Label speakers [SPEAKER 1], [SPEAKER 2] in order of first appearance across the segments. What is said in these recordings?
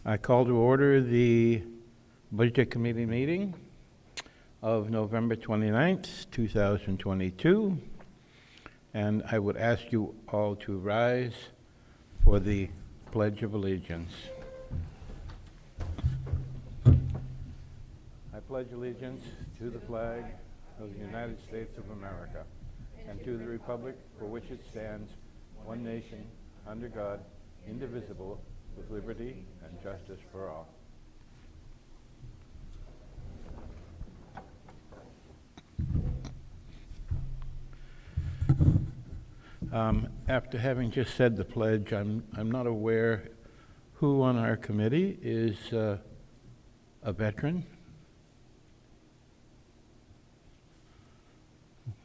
[SPEAKER 1] I call to order the Budget Committee meeting of November 29th, 2022. And I would ask you all to rise for the Pledge of Allegiance. I pledge allegiance to the flag of the United States of America and to the republic for which it stands, one nation, under God, indivisible, with liberty and justice for all. After having just said the pledge, I'm not aware who on our committee is a veteran.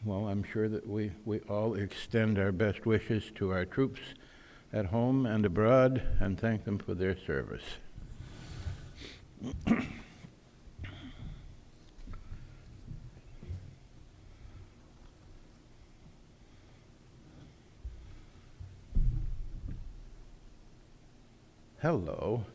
[SPEAKER 1] Well, I'm sure that we all extend our best wishes to our troops at home and abroad and thank them for their service. Hello.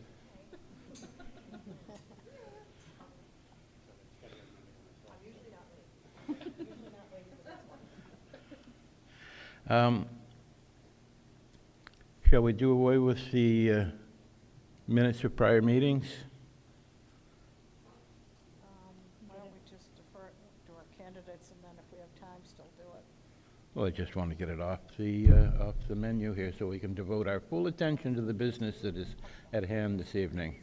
[SPEAKER 1] Shall we do away with the minutes of prior meetings?
[SPEAKER 2] Why don't we just defer it to our candidates, and then if we have time, still do it?
[SPEAKER 1] Well, I just want to get it off the menu here so we can devote our full attention to the business that is at hand this evening.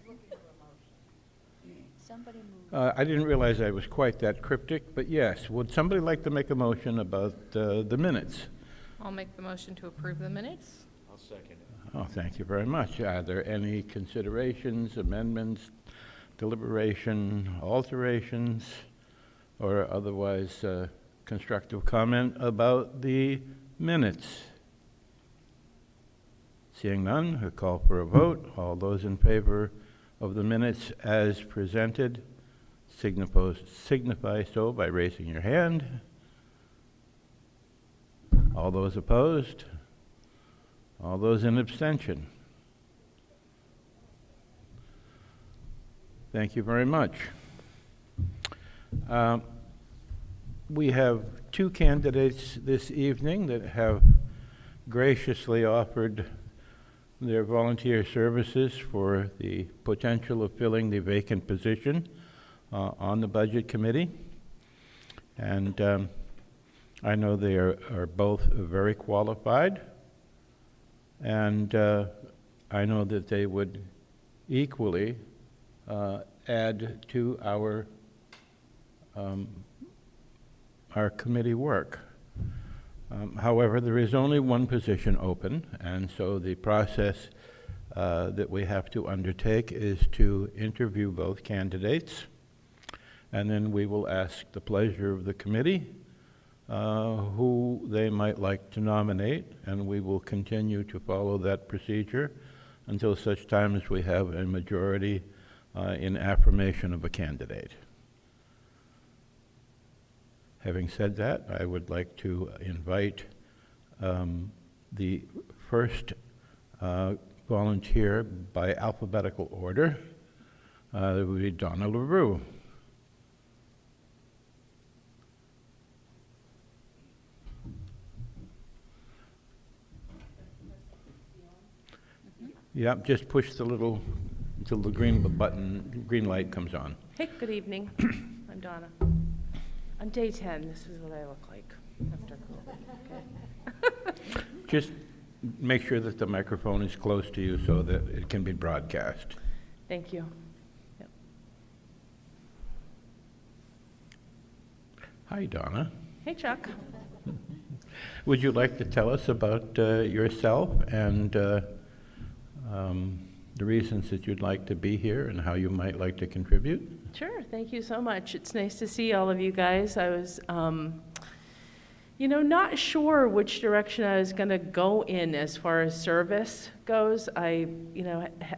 [SPEAKER 2] Somebody move.
[SPEAKER 1] I didn't realize I was quite that cryptic, but yes, would somebody like to make a motion about the minutes?
[SPEAKER 3] I'll make the motion to approve the minutes.
[SPEAKER 4] I'll second it.
[SPEAKER 1] Oh, thank you very much. Are there any considerations, amendments, deliberation, alterations, or otherwise constructive comment about the minutes? Seeing none, I call for a vote. All those in favor of the minutes as presented, signify so by raising your hand. All those opposed? All those in abstention? Thank you very much. We have two candidates this evening that have graciously offered their volunteer services for the potential of filling the vacant position on the Budget Committee. And I know they are both very qualified, and I know that they would equally add to our committee work. However, there is only one position open, and so the process that we have to undertake is to interview both candidates, and then we will ask the pleasure of the committee who they might like to nominate, and we will continue to follow that procedure until such time as we have a majority in affirmation of a candidate. Having said that, I would like to invite the first volunteer by alphabetical order. That would be Donna LaRue. Yep, just push the little, until the green light comes on.
[SPEAKER 3] Hey, good evening. I'm Donna. On day 10, this is what I look like after COVID. Okay.
[SPEAKER 1] Just make sure that the microphone is close to you so that it can be broadcast.
[SPEAKER 3] Thank you. Yep.
[SPEAKER 1] Hi, Donna.
[SPEAKER 3] Hey, Chuck.
[SPEAKER 1] Would you like to tell us about yourself and the reasons that you'd like to be here and how you might like to contribute?
[SPEAKER 3] Sure. Thank you so much. It's nice to see all of you guys. I was, not sure which direction I was going to go in as far as service goes. I,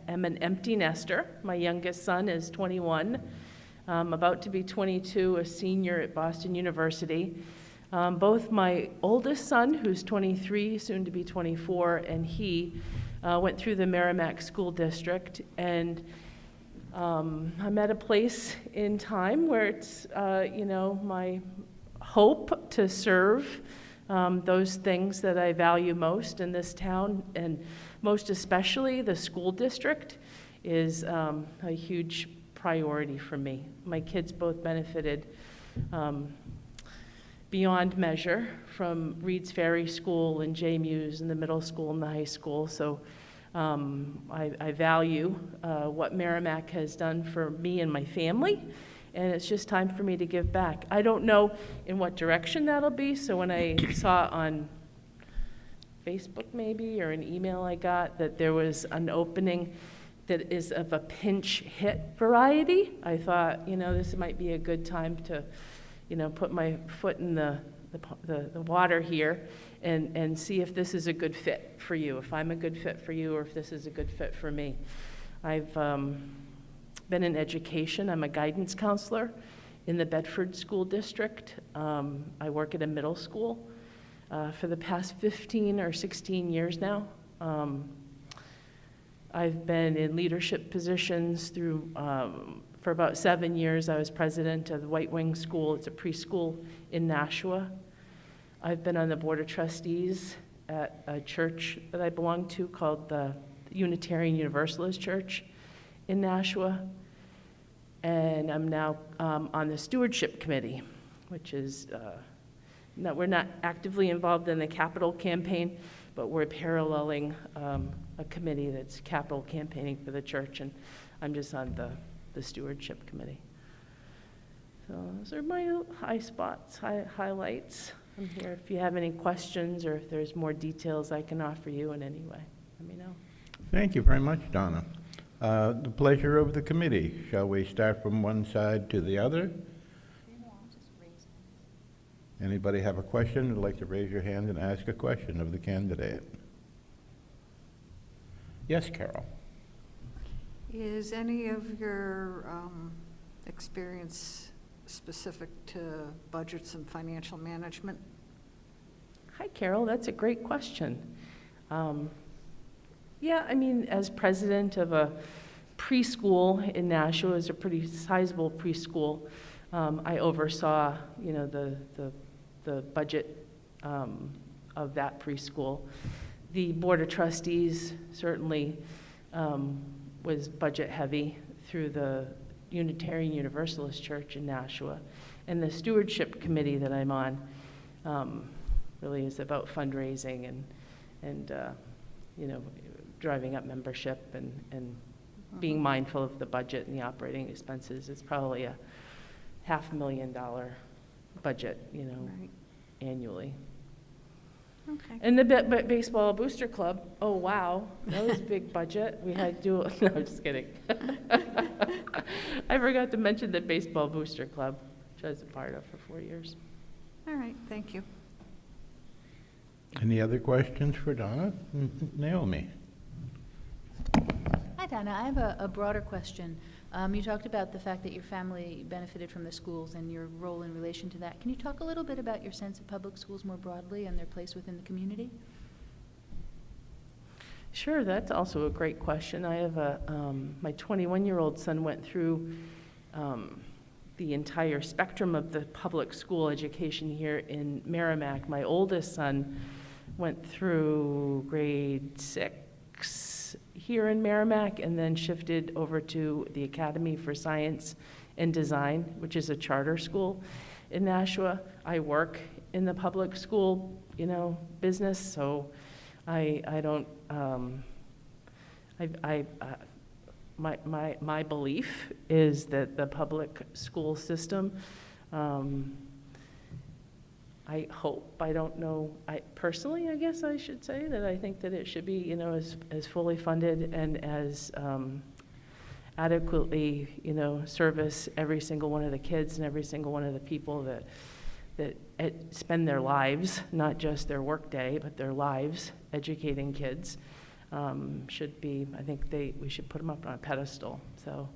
[SPEAKER 3] am an empty nester. My youngest son is 21, about to be 22, a senior at Boston University. Both my oldest son, who's 23, soon to be 24, and he went through the Merrimack School District, and I'm at a place in time where it's, my hope to serve those things that I value most in this town, and most especially the school district, is a huge priority for me. My kids both benefited beyond measure from Reed's Ferry School and J Muse in the middle school and the high school, so I value what Merrimack has done for me and my family, and it's just time for me to give back. I don't know in what direction that'll be, so when I saw on Facebook maybe, or an email I got, that there was an opening that is of a pinch hit variety, I thought, this might be a good time to, put my foot in the water here and see if this is a good fit for you, if I'm a good fit for you, or if this is a good fit for me. I've been in education. I'm a guidance counselor in the Bedford School District. I work at a middle school for the past 15 or 16 years now. I've been in leadership positions for about 7 years. I was president of the White Wing School. It's a preschool in Nashua. I've been on the Board of Trustees at a church that I belong to called the Unitarian Universalist Church in Nashua. And I'm now on the Stewardship Committee, which is, we're not actively involved in the capital campaign, but we're paralleling a committee that's capital campaigning for the church, and I'm just on the Stewardship Committee. So those are my high spots, highlights. I'm here if you have any questions or if there's more details I can offer you in any way. Let me know.
[SPEAKER 1] Thank you very much, Donna. The pleasure of the committee. Shall we start from one side to the other? Anybody have a question? Would like to raise your hand and ask a question of the candidate? Yes, Carol.
[SPEAKER 2] Is any of your experience specific to budgets and financial management?
[SPEAKER 3] Hi, Carol. That's a great question. Yeah, I mean, as president of a preschool in Nashua, it's a pretty sizable preschool. I oversaw, the budget of that preschool. The Board of Trustees certainly was budget heavy through the Unitarian Universalist Church in Nashua. And the Stewardship Committee that I'm on really is about fundraising and driving up membership and being mindful of the budget and the operating expenses. It's probably a $500,000 budget,
[SPEAKER 2] Right.
[SPEAKER 3] annually.
[SPEAKER 2] Okay.
[SPEAKER 3] And the baseball booster club, oh wow, that was a big budget. We had to do, no, I'm just kidding. I forgot to mention the baseball booster club, which I was a part of for 4 years.
[SPEAKER 2] All right, thank you.
[SPEAKER 1] Any other questions for Donna? Naomi?
[SPEAKER 4] Hi, Donna. I have a broader question. You talked about the fact that your family benefited from the schools and your role in relation to that. Can you talk a little bit about your sense of public schools more broadly and their place within the community?
[SPEAKER 3] Sure, that's also a great question. I have my 21-year-old son went through the entire spectrum of the public school education here in Merrimack. My oldest son went through grade 6 here in Merrimack and then shifted over to the Academy for Science and Design, which is a charter school in Nashua. I work in the public school, business, so I don't, my belief is that the public school system, I hope, I don't know, personally, I guess I should say, that I think that it should be, as fully funded and as adequately, service every single one of the kids and every single one of the people that spend their lives, not just their work day, but their lives educating kids, should be, I think we should put them up on a pedestal. So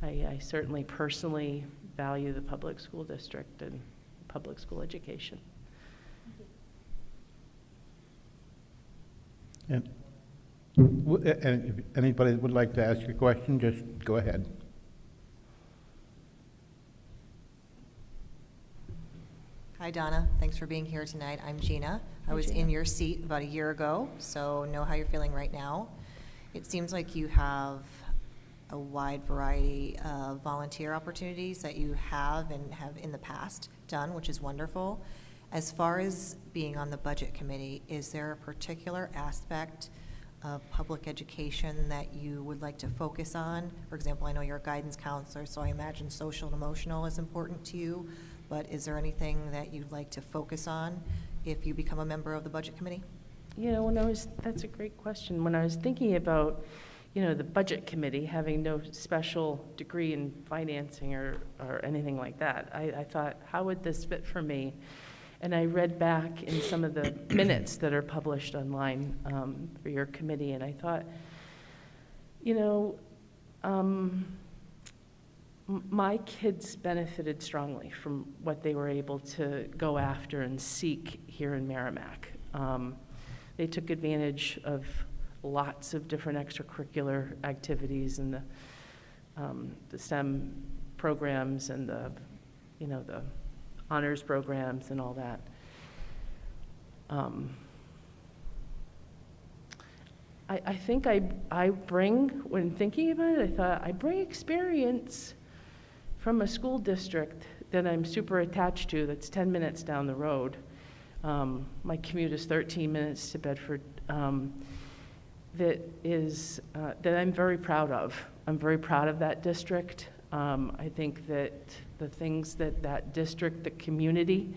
[SPEAKER 3] I certainly personally value the public school district and public school education.
[SPEAKER 1] And if anybody would like to ask a question, just go ahead.
[SPEAKER 5] Hi, Donna. Thanks for being here tonight. I'm Gina. I was in your seat about a year ago, so know how you're feeling right now. It seems like you have a wide variety of volunteer opportunities that you have and have in the past done, which is wonderful. As far as being on the budget committee, is there a particular aspect of public education that you would like to focus on? For example, I know you're a guidance counselor, so I imagine social and emotional is important to you, but is there anything that you'd like to focus on if you become a member of the budget committee?
[SPEAKER 3] You know, that's a great question. When I was thinking about, you know, the budget committee, having no special degree in financing or anything like that, I thought, how would this fit for me? And I read back in some of the minutes that are published online for your committee, and I thought, you know, my kids benefited strongly from what they were able to go after and seek here in Merrimack. They took advantage of lots of different extracurricular activities and the STEM programs and the honors programs and all that. I think I bring, when thinking about it, I thought I bring experience from a school district that I'm super attached to that's 10 minutes down the road. My commute is 13 minutes to Bedford. That I'm very proud of. I'm very proud of that district. I think that the things that district, the community,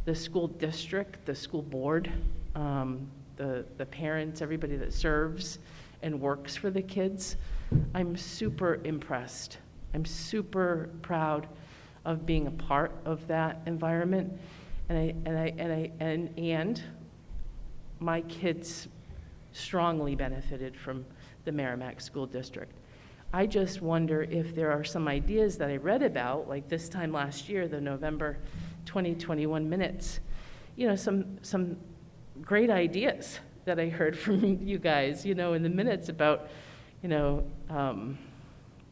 [SPEAKER 3] the school district, the school board, the parents, everybody that serves and works for the kids, I'm super impressed. I'm super proud of being a part of that environment, and my kids strongly benefited from the Merrimack School District. I just wonder if there are some ideas that I read about, like this time last year, the November 2021 minutes, you know, some great ideas that I heard from you guys, you know, in the minutes about, you know,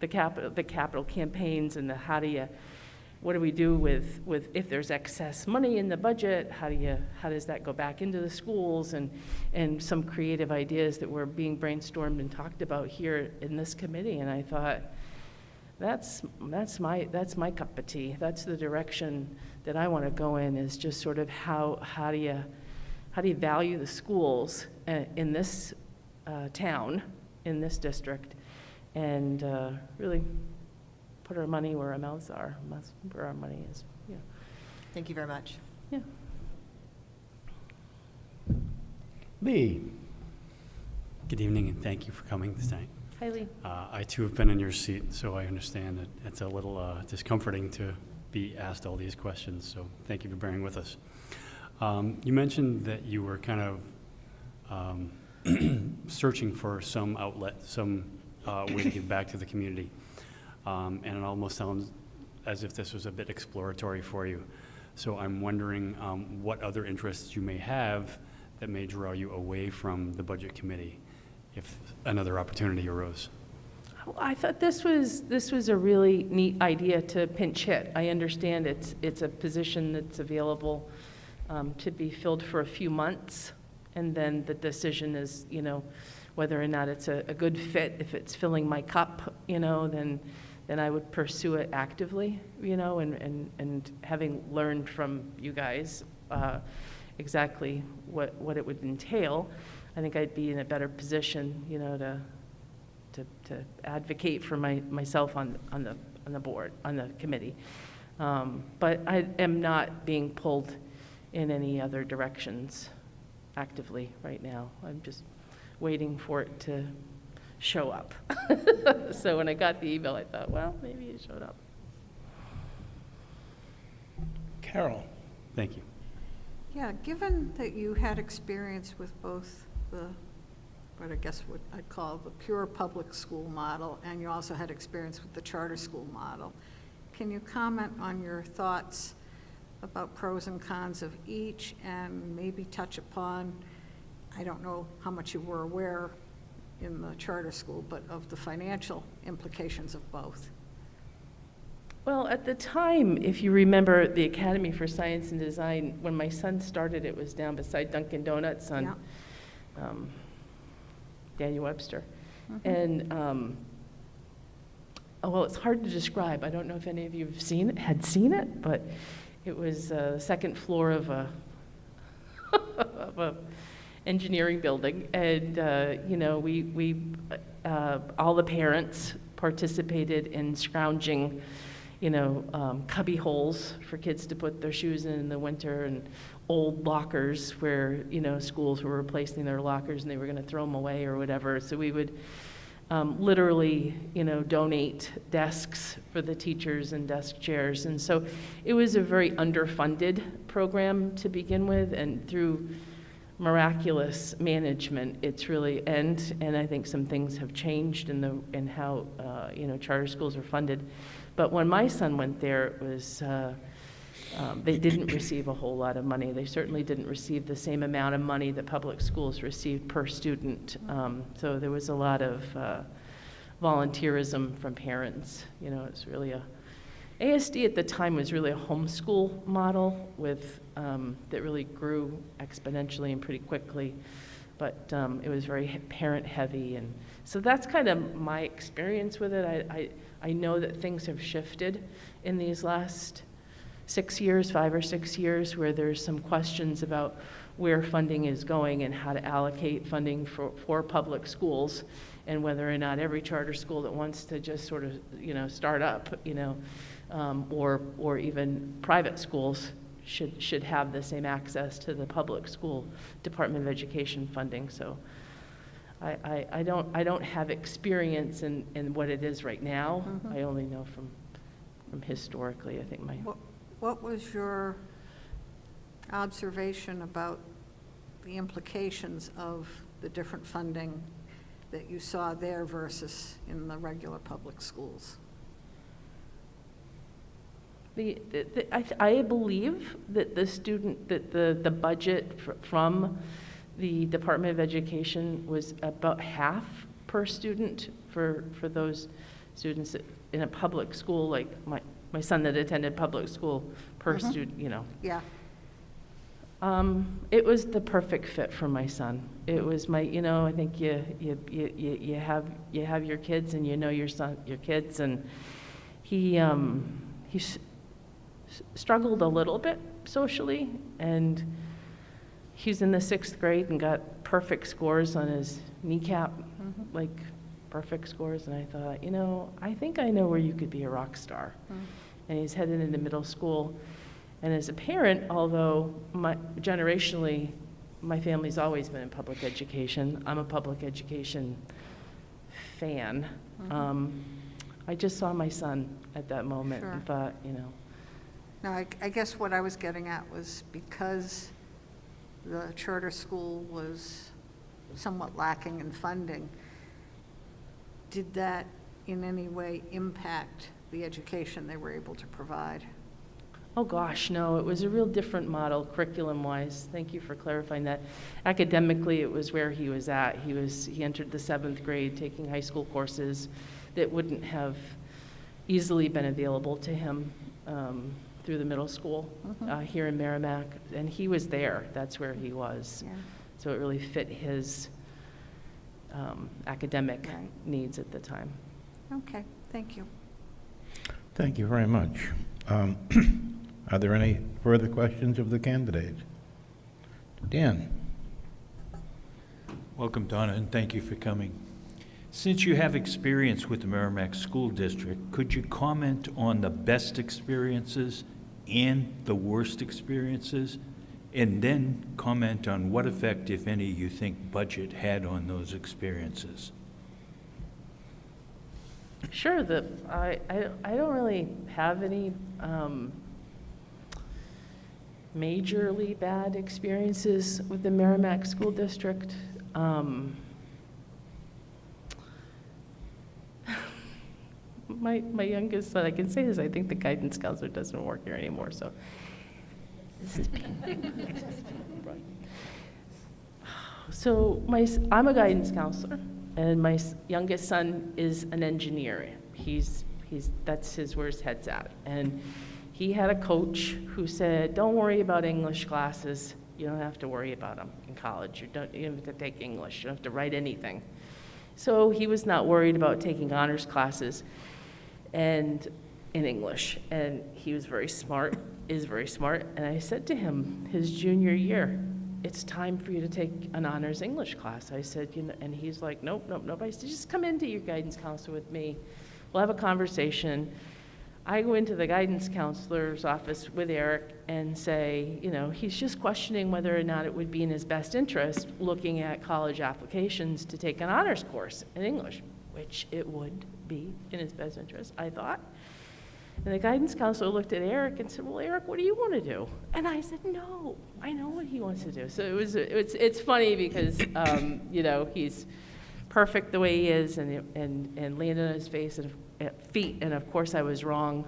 [SPEAKER 3] the capital campaigns and what do we do with if there's excess money in the budget, how does that go back into the schools, and some creative ideas that were being brainstormed and talked about here in this committee. And I thought, that's my cup of tea. That's the direction that I want to go in, is just sort of how do you value the schools in this town, in this district, and really put our money where our mouths are. That's where our money is. Yeah.
[SPEAKER 5] Thank you very much.
[SPEAKER 3] Yeah.
[SPEAKER 1] Lee.
[SPEAKER 6] Good evening, and thank you for coming tonight.
[SPEAKER 3] Hi, Lee.
[SPEAKER 6] I too have been in your seat, so I understand that it's a little discomforting to be asked all these questions, so thank you for bearing with us. You mentioned that you were kind of searching for some outlet, some way to give back to the community. And it almost sounds as if this was a bit exploratory for you. So I'm wondering what other interests you may have that may draw you away from the budget committee if another opportunity arose.
[SPEAKER 3] Well, I thought this was a really neat idea to pinch hit. I understand it's a position that's available to be filled for a few months, and then the decision is, you know, whether or not it's a good fit. If it's filling my cup, you know, then I would pursue it actively, you know, and having learned from you guys exactly what it would entail, I think I'd be in a better position, you know, to advocate for myself on the board, on the committee. But I am not being pulled in any other directions actively right now. I'm just waiting for it to show up. So when I got the email, I thought, well, maybe it showed up.
[SPEAKER 1] Carol.
[SPEAKER 6] Thank you.
[SPEAKER 2] Yeah, given that you had experience with both what I guess what I'd call the pure public school model, and you also had experience with the charter school model, can you comment on your thoughts about pros and cons of each, and maybe touch upon, I don't know how much you were aware in the charter school, but of the financial implications of both.
[SPEAKER 3] Well, at the time, if you remember, the Academy for Science and Design, when my son started, it was down beside Dunkin' Donuts on Daniel Webster. And, well, it's hard to describe. I don't know if any of you had seen it, but it was the second floor of a engineering building. And, you know, we all the parents participated in scrounging, you know, cubby holes for kids to put their shoes in the winter, and old lockers where, you know, schools were replacing their lockers and they were going to throw them away or whatever. So we would literally, you know, donate desks for the teachers and desk chairs. And so it was a very underfunded program to begin with, and through miraculous management, it's really, and I think some things have changed in how, you know, charter schools are funded. But when my son went there, it was, they didn't receive a whole lot of money. They certainly didn't receive the same amount of money that public schools received per student. So there was a lot of volunteerism from parents. You know, it's really ASD at the time was really a homeschool model with, that really grew exponentially and pretty quickly. But it was very parent heavy. And so that's kind of my experience with it. I know that things have shifted in these last 5 or 6 years, where there's some questions about where funding is going and how to allocate funding for public schools, and whether or not every charter school that wants to just sort of, you know, start up, you know, or even private schools should have the same access to the public school Department of Education funding. So I don't have experience in what it is right now. I only know from historically. I think
[SPEAKER 2] What was your observation about the implications of the different funding that you saw there versus in the regular public schools?
[SPEAKER 3] I believe that the budget from the Department of Education was about half per student for those students in a public school, like my son that attended public school per student, you know.
[SPEAKER 2] Yeah.
[SPEAKER 3] It was the perfect fit for my son. It was you know, I think you have your kids and you know your kids, and he struggled a little bit socially, and he's in the 6th grade and got perfect scores on his kneecap, like perfect scores. And I thought, you know, I think I know where you could be a rock star. And he's headed into middle school. And as a parent, although generationally, my family's always been in public education, I'm a public education fan. I just saw my son at that moment and thought, you know.
[SPEAKER 2] Now, I guess what I was getting at was, because the charter school was somewhat lacking in funding, did that in any way impact the education they were able to provide?
[SPEAKER 3] Oh gosh, no, it was a real different model curriculum-wise. Thank you for clarifying that. Academically, it was where he was at. He entered the 7th grade taking high school courses that wouldn't have easily been available to him through the middle school here in Merrimack. And he was there. That's where he was.
[SPEAKER 2] Yeah.
[SPEAKER 3] So it really fit his academic needs at the time.
[SPEAKER 2] Okay, thank you.
[SPEAKER 1] Thank you very much. Are there any further questions of the candidate? Dan?
[SPEAKER 7] Welcome, Donna, and thank you for coming. Since you have experience with the Merrimack School District, could you comment on the best experiences and the worst experiences, and then comment on what effect, if any, you think budget had on those experiences?
[SPEAKER 3] Sure. I don't really have any majorly bad experiences with the Merrimack School District. My youngest son, I can say this, I think the guidance counselor doesn't work here anymore, so this is painful. So I'm a guidance counselor, and my youngest son is an engineer. That's where his head's at. And he had a coach who said, don't worry about English classes. You don't have to worry about them in college. You don't have to take English. You don't have to write anything. So he was not worried about taking honors classes and in English. And he was very smart, is very smart. And I said to him, his junior year, it's time for you to take an honors English class. I said, and he's like, nope. I said, just come into your guidance counselor with me. We'll have a conversation. I go into the guidance counselor's office with Eric and say, he's just questioning whether or not it would be in his best interest looking at college applications to take an honors course in English, which it would be in his best interest, I thought. And the guidance counselor looked at Eric and said, well, Eric, what do you want to do? And I said, no, I know what he wants to do. So it's funny because, he's perfect the way he is and landed on his face and feet, and of course I was wrong.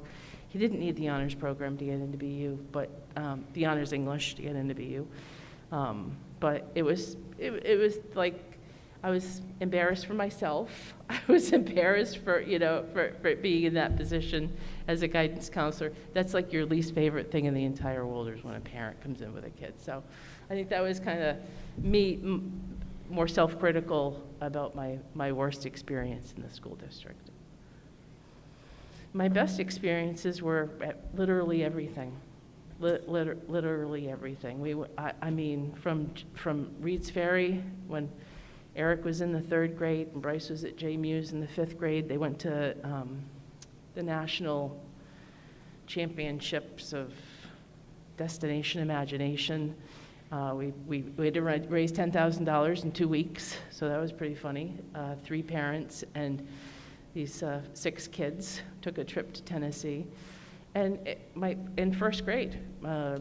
[SPEAKER 3] He didn't need the honors program to get into BU, but the honors English to get into BU. But it was like I was embarrassed for myself. I was embarrassed for being in that position as a guidance counselor. That's like your least favorite thing in the entire world is when a parent comes in with a kid. So I think that was kind of me more self-critical about my worst experience in the school district. My best experiences were at literally everything. Literally everything. I mean, from Reed's Ferry, when Eric was in the 3rd grade and Bryce was at J. Muse in the 5th grade, they went to the national championships of Destination Imagination. We had to raise $10,000 in 2 weeks, so that was pretty funny. 3 parents and these 6 kids took a trip to Tennessee. And in 1st grade, I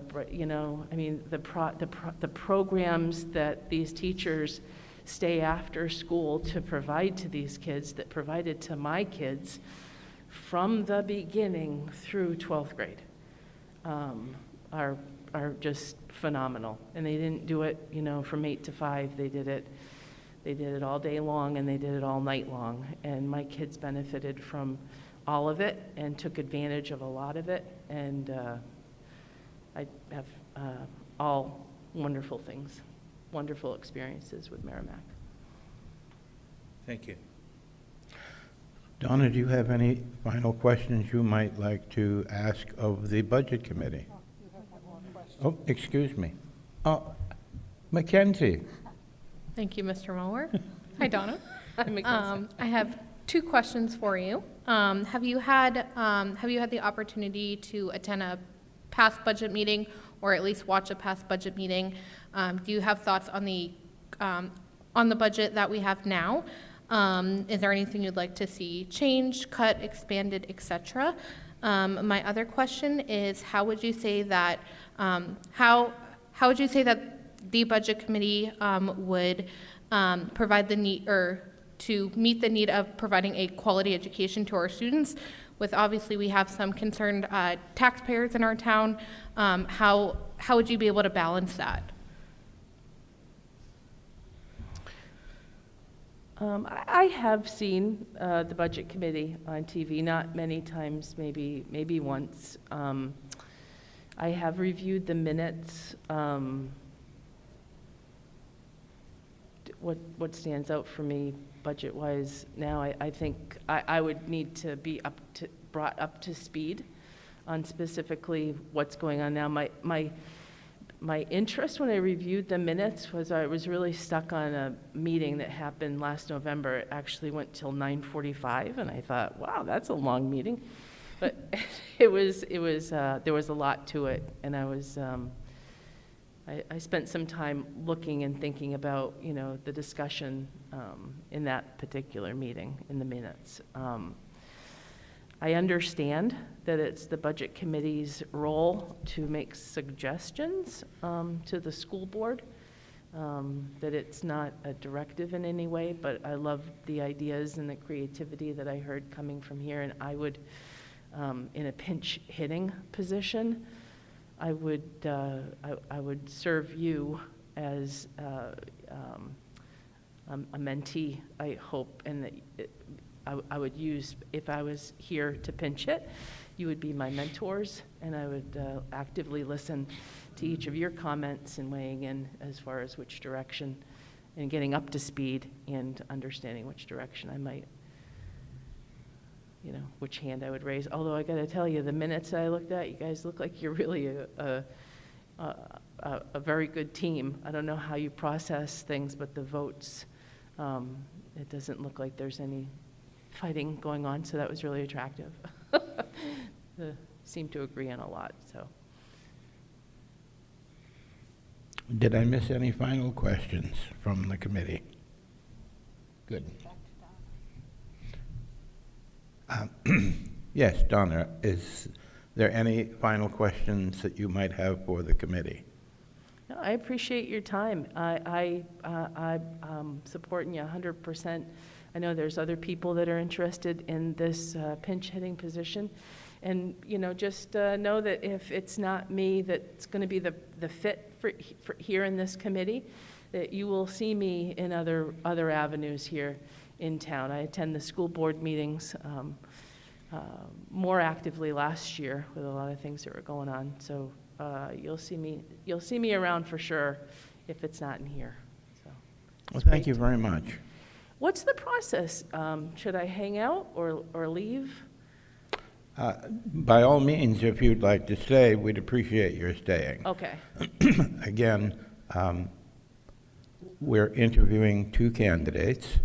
[SPEAKER 3] mean, the programs that these teachers stay after school to provide to these kids, that provided to my kids from the beginning through 12th grade, are just phenomenal. And they didn't do it, from 8 to 5. They did it all day long, and they did it all night long. And my kids benefited from all of it and took advantage of a lot of it. And I have all wonderful things, wonderful experiences with Merrimack.
[SPEAKER 7] Thank you.
[SPEAKER 1] Donna, do you have any final questions you might like to ask of the Budget Committee? Oh, excuse me. Oh, Mackenzie.
[SPEAKER 8] Thank you, Mr. Mower. Hi, Donna.
[SPEAKER 3] Hi, Mackenzie.
[SPEAKER 8] I have 2 questions for you. Have you had the opportunity to attend a past budget meeting, or at least watch a past budget meeting? Do you have thoughts on the budget that we have now? Is there anything you'd like to see changed, cut, expanded, etc.? My other question is, how would you say that the budget committee would provide the need, or to meet the need of providing a quality education to our students? With obviously we have some concerned taxpayers in our town. How would you be able to balance that?
[SPEAKER 3] I have seen the Budget Committee on TV, not many times, maybe once. I have reviewed the minutes. What stands out for me budget-wise now, I think I would need to be brought up to speed on specifically what's going on now. My interest when I reviewed the minutes was I was really stuck on a meeting that happened last November. It actually went till 9:45, and I thought, wow, that's a long meeting. But there was a lot to it, and I spent some time looking and thinking about, the discussion in that particular meeting in the minutes. I understand that it's the Budget Committee's role to make suggestions to the school board, that it's not a directive in any way, but I love the ideas and the creativity that I heard coming from here, and I would, in a pinch hitting position, I would serve you as a mentee, I hope, and that I would use, if I was here to pinch hit, you would be my mentors, and I would actively listen to each of your comments and weighing in as far as which direction, and getting up to speed and understanding which direction I might, which hand I would raise. Although I got to tell you, the minutes I looked at, you guys look like you're really a very good team. I don't know how you process things, but the votes, it doesn't look like there's any fighting going on, so that was really attractive. Seemed to agree on a lot, so.
[SPEAKER 1] Did I miss any final questions from the committee? Good. Yes, Donna, is there any final questions that you might have for the committee?
[SPEAKER 3] No, I appreciate your time. I'm supporting you 100%. I know there's other people that are interested in this pinch hitting position. And, just know that if it's not me that's going to be the fit for here in this committee, that you will see me in other avenues here in town. I attend the school board meetings more actively last year with a lot of things that were going on. So you'll see me around for sure if it's not in here. So,
[SPEAKER 1] Well, thank you very much.
[SPEAKER 3] what's the process? Should I hang out or leave?
[SPEAKER 1] By all means, if you'd like to stay, we'd appreciate your staying.
[SPEAKER 3] Okay.
[SPEAKER 1] Again, we're interviewing two candidates,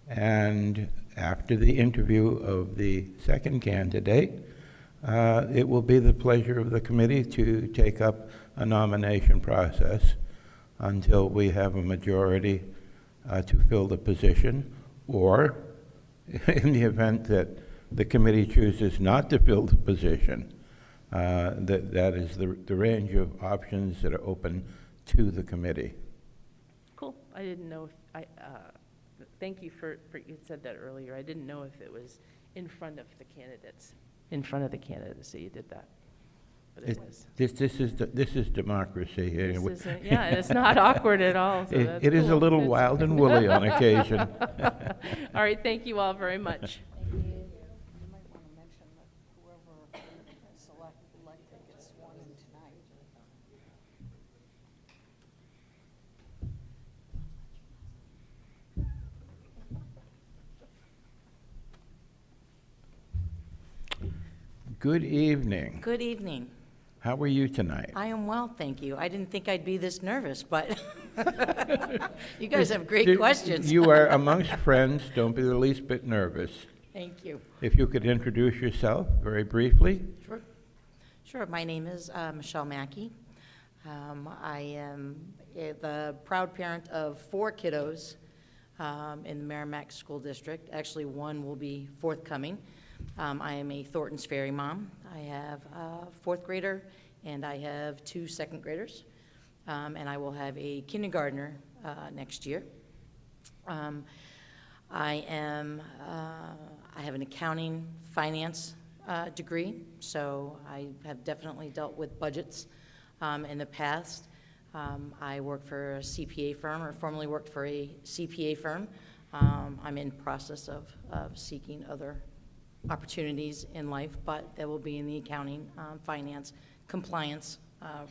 [SPEAKER 1] and after the interview of the second candidate, it will be the pleasure of the committee to take up a nomination process until we have a majority to fill the position, or in the event that the committee chooses not to fill the position, that is the range of options that are open to the committee.
[SPEAKER 3] Cool. I didn't know if thank you for you said that earlier. I didn't know if it was in front of the candidates, that you did that. But it was.
[SPEAKER 1] This is democracy.
[SPEAKER 3] Yeah, and it's not awkward at all. So that's
[SPEAKER 1] It is a
[SPEAKER 3] cool.
[SPEAKER 1] little
[SPEAKER 3] Good.
[SPEAKER 1] wild and woolly on occasion.
[SPEAKER 3] All right, thank you all very much.
[SPEAKER 2] You might want to mention that whoever is elected gets sworn in tonight.
[SPEAKER 1] Good evening.
[SPEAKER 9] Good evening.
[SPEAKER 1] How are you tonight?
[SPEAKER 9] I am well, thank you. I didn't think I'd be this nervous, but you guys have great questions.
[SPEAKER 1] You are amongst friends. Don't be the least bit nervous.
[SPEAKER 9] Thank you.
[SPEAKER 1] If you could introduce yourself very briefly.
[SPEAKER 9] Sure. Sure. My name is Michelle Mackey. I am the proud parent of 4 kiddos in the Merrimack School District. Actually, one will be forthcoming. I am a Thornton's Ferry mom. I have a 4th grader, and I have 2 second graders, and I will have a kindergartner next year. I have an accounting finance degree, so I have definitely dealt with budgets in the past. I work for a CPA firm, or formerly worked for a CPA firm. I'm in process of seeking other opportunities in life, but that will be in the accounting, finance, compliance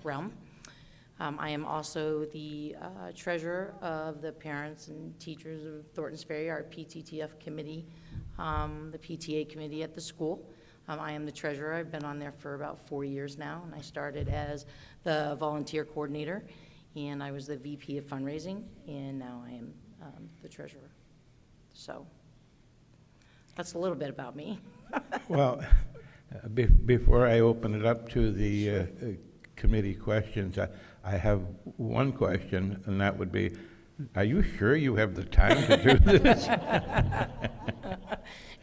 [SPEAKER 9] realm. I am also the treasurer of the parents and teachers of Thornton's Ferry, our PTTF committee, the PTA committee at the school. I am the treasurer. I've been on there for about 4 years now, and I started as the volunteer coordinator, and I was the VP of fundraising, and now I am the treasurer. So that's a little bit about me.
[SPEAKER 1] Well, before I open it up to the committee questions, I have one question, and that would be, are you sure you have the time to do this?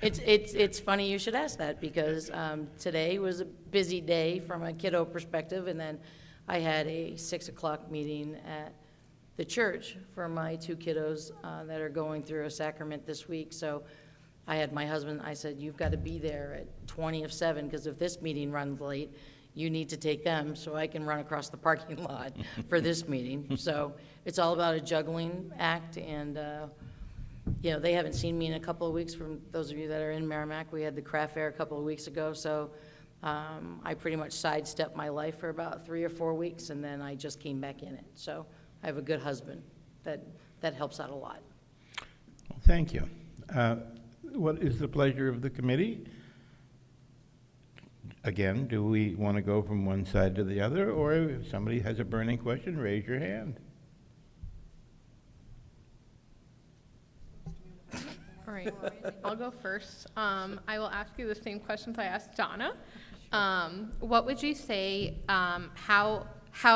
[SPEAKER 9] It's funny you should ask that, because today was a busy day from a kiddo perspective, and then I had a 6 o'clock meeting at the church for my 2 kiddos that are going through a sacrament this week. So I had my husband, I said, you've got to be there at 7:20, because if this meeting runs late, you need to take them so I can run across the parking lot for this meeting. So it's all about a juggling act, and, you know, they haven't seen me in a couple of weeks. From those of you that are in Merrimack, we had the craft fair a couple of weeks ago, so I pretty much sidestepped my life for about 3 or 4 weeks, and then I just came back in it. So I have a good husband that helps out a lot.
[SPEAKER 1] Well, thank you. What is the pleasure of the committee? Again, do we want to go from one side to the other, or if somebody has a burning question, raise your hand.
[SPEAKER 8] All right, I'll go first. I will ask you the same questions I asked Donna. What would you say, how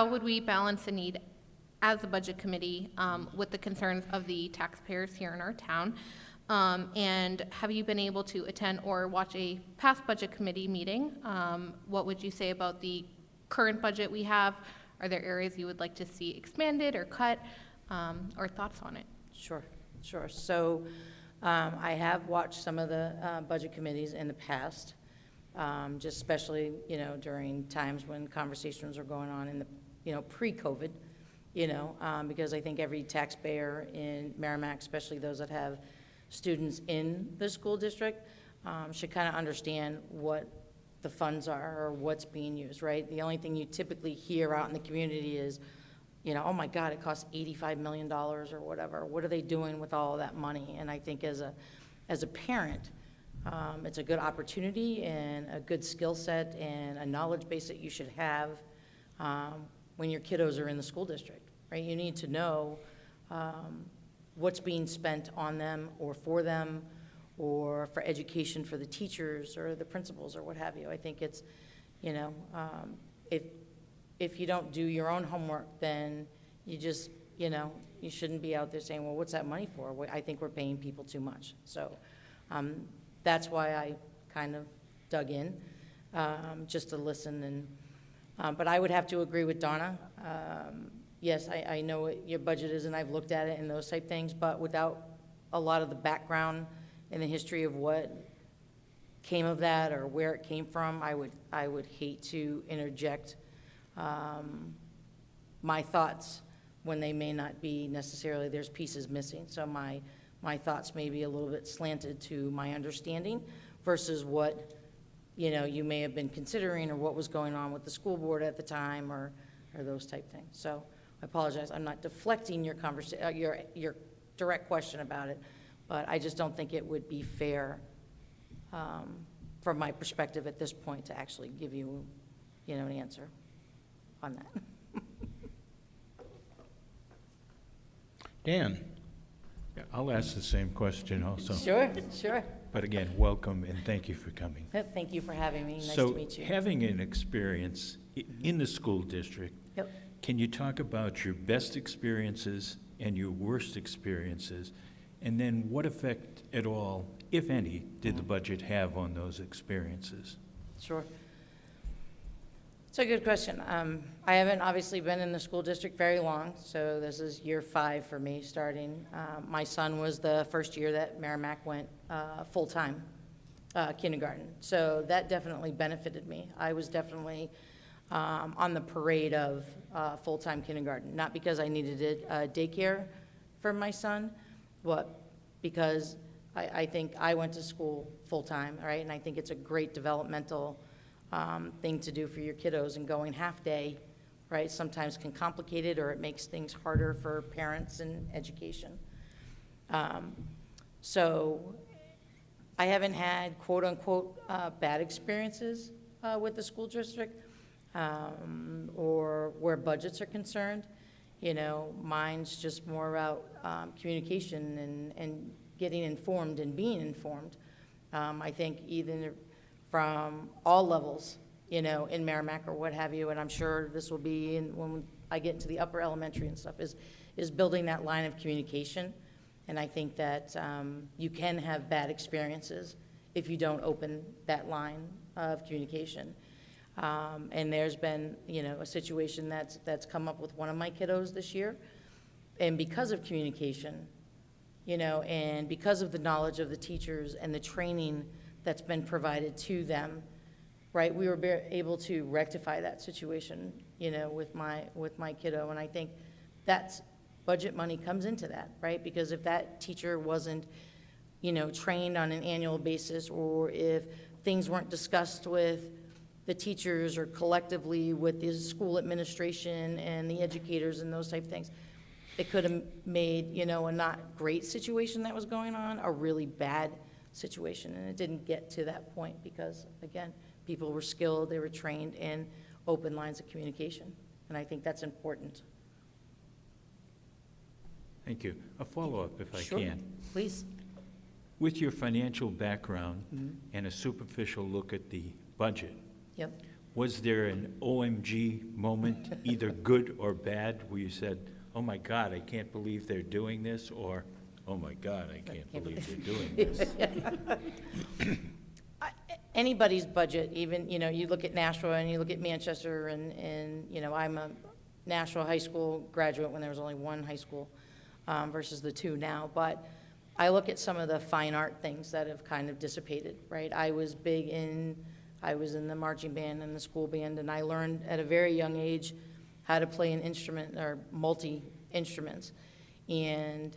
[SPEAKER 8] would we balance the need as a budget committee with the concerns of the taxpayers here in our town? And have you been able to attend or watch a past budget committee meeting? What would you say about the current budget we have? Are there areas you would like to see expanded or cut, or thoughts on it?
[SPEAKER 9] Sure. So I have watched some of the budget committees in the past, just especially, you know, during times when conversations are going on in the, you know, pre-COVID, you know, because I think every taxpayer in Merrimack, especially those that have students in the school district, should kind of understand what the funds are or what's being used, right? The only thing you typically hear out in the community is, you know, oh my God, it costs $85 million or whatever. What are they doing with all of that money? And I think as a parent, it's a good opportunity and a good skill set and a knowledge base that you should have when your kiddos are in the school district, right? You need to know what's being spent on them or for for education for the teachers or the principals or what have you. I think it's, you know, if you don't do your own homework, then you just, you know, you shouldn't be out there saying, well, what's that money for? I think we're paying people too much. So that's why I kind of dug in, just to listen. And but I would have to agree with Donna. Yes, I know what your budget is, and I've looked at it and those type things, but without a lot of the background and the history of what came of that or where it came from, I would hate to interject my thoughts when they may not be necessarily, there's pieces missing. So my thoughts may be a little bit slanted to my understanding versus what, you know, you may have been considering or what was going on with the school board at the time or those type things. So I apologize. I'm not deflecting your your direct question about it, but I just don't think it would be fair from my perspective at this point to actually give you, you know, an answer on that.
[SPEAKER 1] Dan?
[SPEAKER 7] Yeah, I'll ask the same question also.
[SPEAKER 9] Sure.
[SPEAKER 7] But again, welcome and thank you for coming.
[SPEAKER 9] Thank you for having me. Nice
[SPEAKER 7] So,
[SPEAKER 9] to meet you.
[SPEAKER 7] having an experience in the school district,
[SPEAKER 9] Yep.
[SPEAKER 7] can you talk about your best experiences and your worst experiences? And then what effect at all, if any, did the budget have on those experiences?
[SPEAKER 9] Sure. It's a good question. I haven't obviously been in the school district very long, so this is year 5 for me starting. My son was the first year that Merrimack went full-time kindergarten, so that definitely benefited me. I was definitely on the parade of full-time kindergarten, not because I needed daycare for my son, but because I think I went to school full-time, right? And I think it's a great developmental thing to do for your kiddos, and going half-day, right, sometimes can complicate it or it makes things harder for parents and education. So I haven't had quote-unquote bad experiences with the school district or where budgets are concerned. You know, mine's just more about communication and getting informed and being informed. I think even from all levels, you know, in Merrimack or what have you, and I'm sure this will be when I get into the upper elementary and stuff, is building that line of communication. And I think that you can have bad experiences if you don't open that line of communication. And there's been, you know, a situation that's come up with one of my kiddos this year, and because of communication, you know, and because of the knowledge of the teachers and the training that's been provided to them, right? We were able to rectify that situation, you know, with my kiddo, and I think that's, budget money comes into that, right? Because if that teacher wasn't, you know, trained on an annual basis, or if things weren't discussed with the teachers or collectively with the school administration and the educators and those type of things, it could have made, you know, a not great situation that was going on, a really bad situation. And it didn't get to that point because, again, people were skilled, they were trained in open lines of communication. And I think that's important.
[SPEAKER 7] Thank you. A follow-up, if I
[SPEAKER 9] Sure.
[SPEAKER 7] can.
[SPEAKER 9] Please.
[SPEAKER 7] With your financial background and a superficial look at the budget,
[SPEAKER 9] Yep.
[SPEAKER 7] was there an OMG moment, either good or bad, where you said, oh my God, I can't believe they're doing this, or, oh my God, I can't believe they're doing this?
[SPEAKER 9] Anybody's budget, even, you know, you look at Nashua and you look at Manchester, and, you know, I'm a Nashua High School graduate when there was only one high school versus the two now, but I look at some of the fine art things that have kind of dissipated, right? I was in the marching band and the school band, and I learned at a very young age how to play an instrument, or multi-instruments. And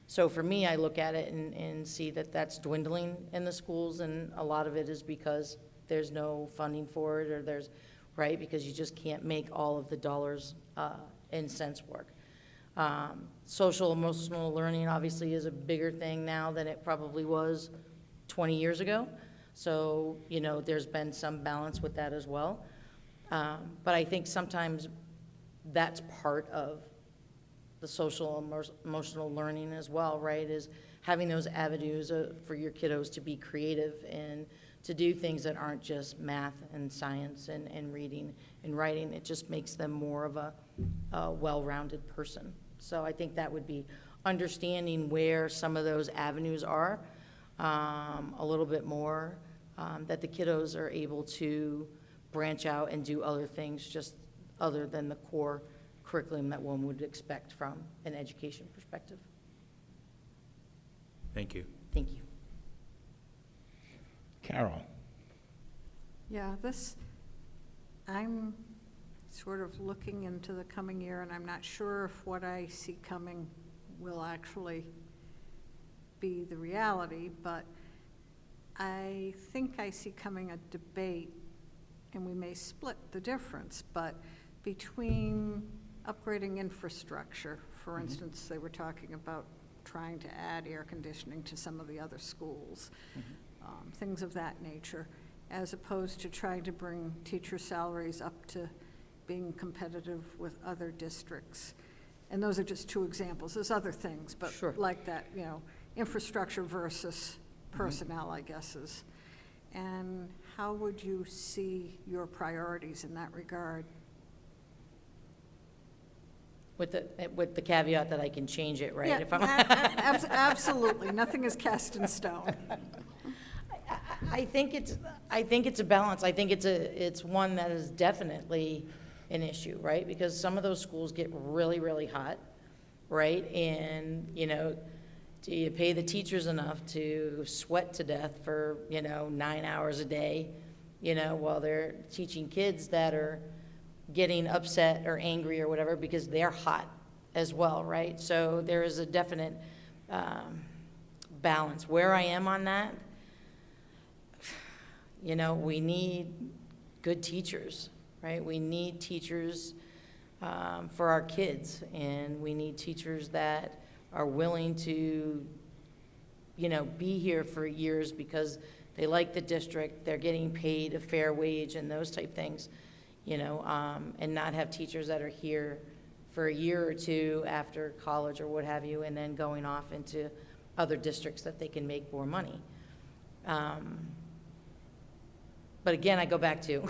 [SPEAKER 9] so for me, I look at it and see that that's dwindling in the schools, and a lot of it is because there's no funding for it, or there's, right, because you just can't make all of the dollars and cents work. Social emotional learning obviously is a bigger thing now than it probably was 20 years ago. So, you know, there's been some balance with that as well. But I think sometimes that's part of the social emotional learning as well, right? Is having those avenues for your kiddos to be creative and to do things that aren't just math and science and reading and writing. It just makes them more of a well-rounded person. So I think that would be understanding where some of those avenues are a little bit more, that the kiddos are able to branch out and do other things just other than the core curriculum that one would expect from an education perspective.
[SPEAKER 7] Thank you.
[SPEAKER 9] Thank you.
[SPEAKER 1] Carol?
[SPEAKER 2] Yeah, I'm sort of looking into the coming year, and I'm not sure if what I see coming will actually be the reality, but I think I see coming a debate, and we may split the difference, but between upgrading infrastructure, for instance, they were talking about trying to add air conditioning to some of the other schools, things of that nature, as opposed to trying to bring teacher salaries up to being competitive with other districts. And those are just two examples. There's other things, but
[SPEAKER 9] Sure.
[SPEAKER 2] like that, you know, infrastructure versus personnel, I guess is. And how would you see your priorities in that regard?
[SPEAKER 9] With the caveat that I can change it, right?
[SPEAKER 2] Yeah,
[SPEAKER 9] If I'm
[SPEAKER 2] absolutely. Nothing is cast in stone.
[SPEAKER 9] I think it's a balance. I think it's one that is definitely an issue, right? Because some of those schools get really, really hot, right? And, you know, do you pay the teachers enough to sweat to death for, you know, 9 hours a day, you know, while they're teaching kids that are getting upset or angry or whatever because they're hot as well, right? So there is a definite balance. Where I am on that, you know, we need good teachers, right? We need teachers for our kids, and we need teachers that are willing to, you know, be here for years because they like the district, they're getting paid a fair wage and those type things, you know, and not have teachers that are here for a year or two after college or what have you, and then going off into other districts that they can make more money. But again, I go back to,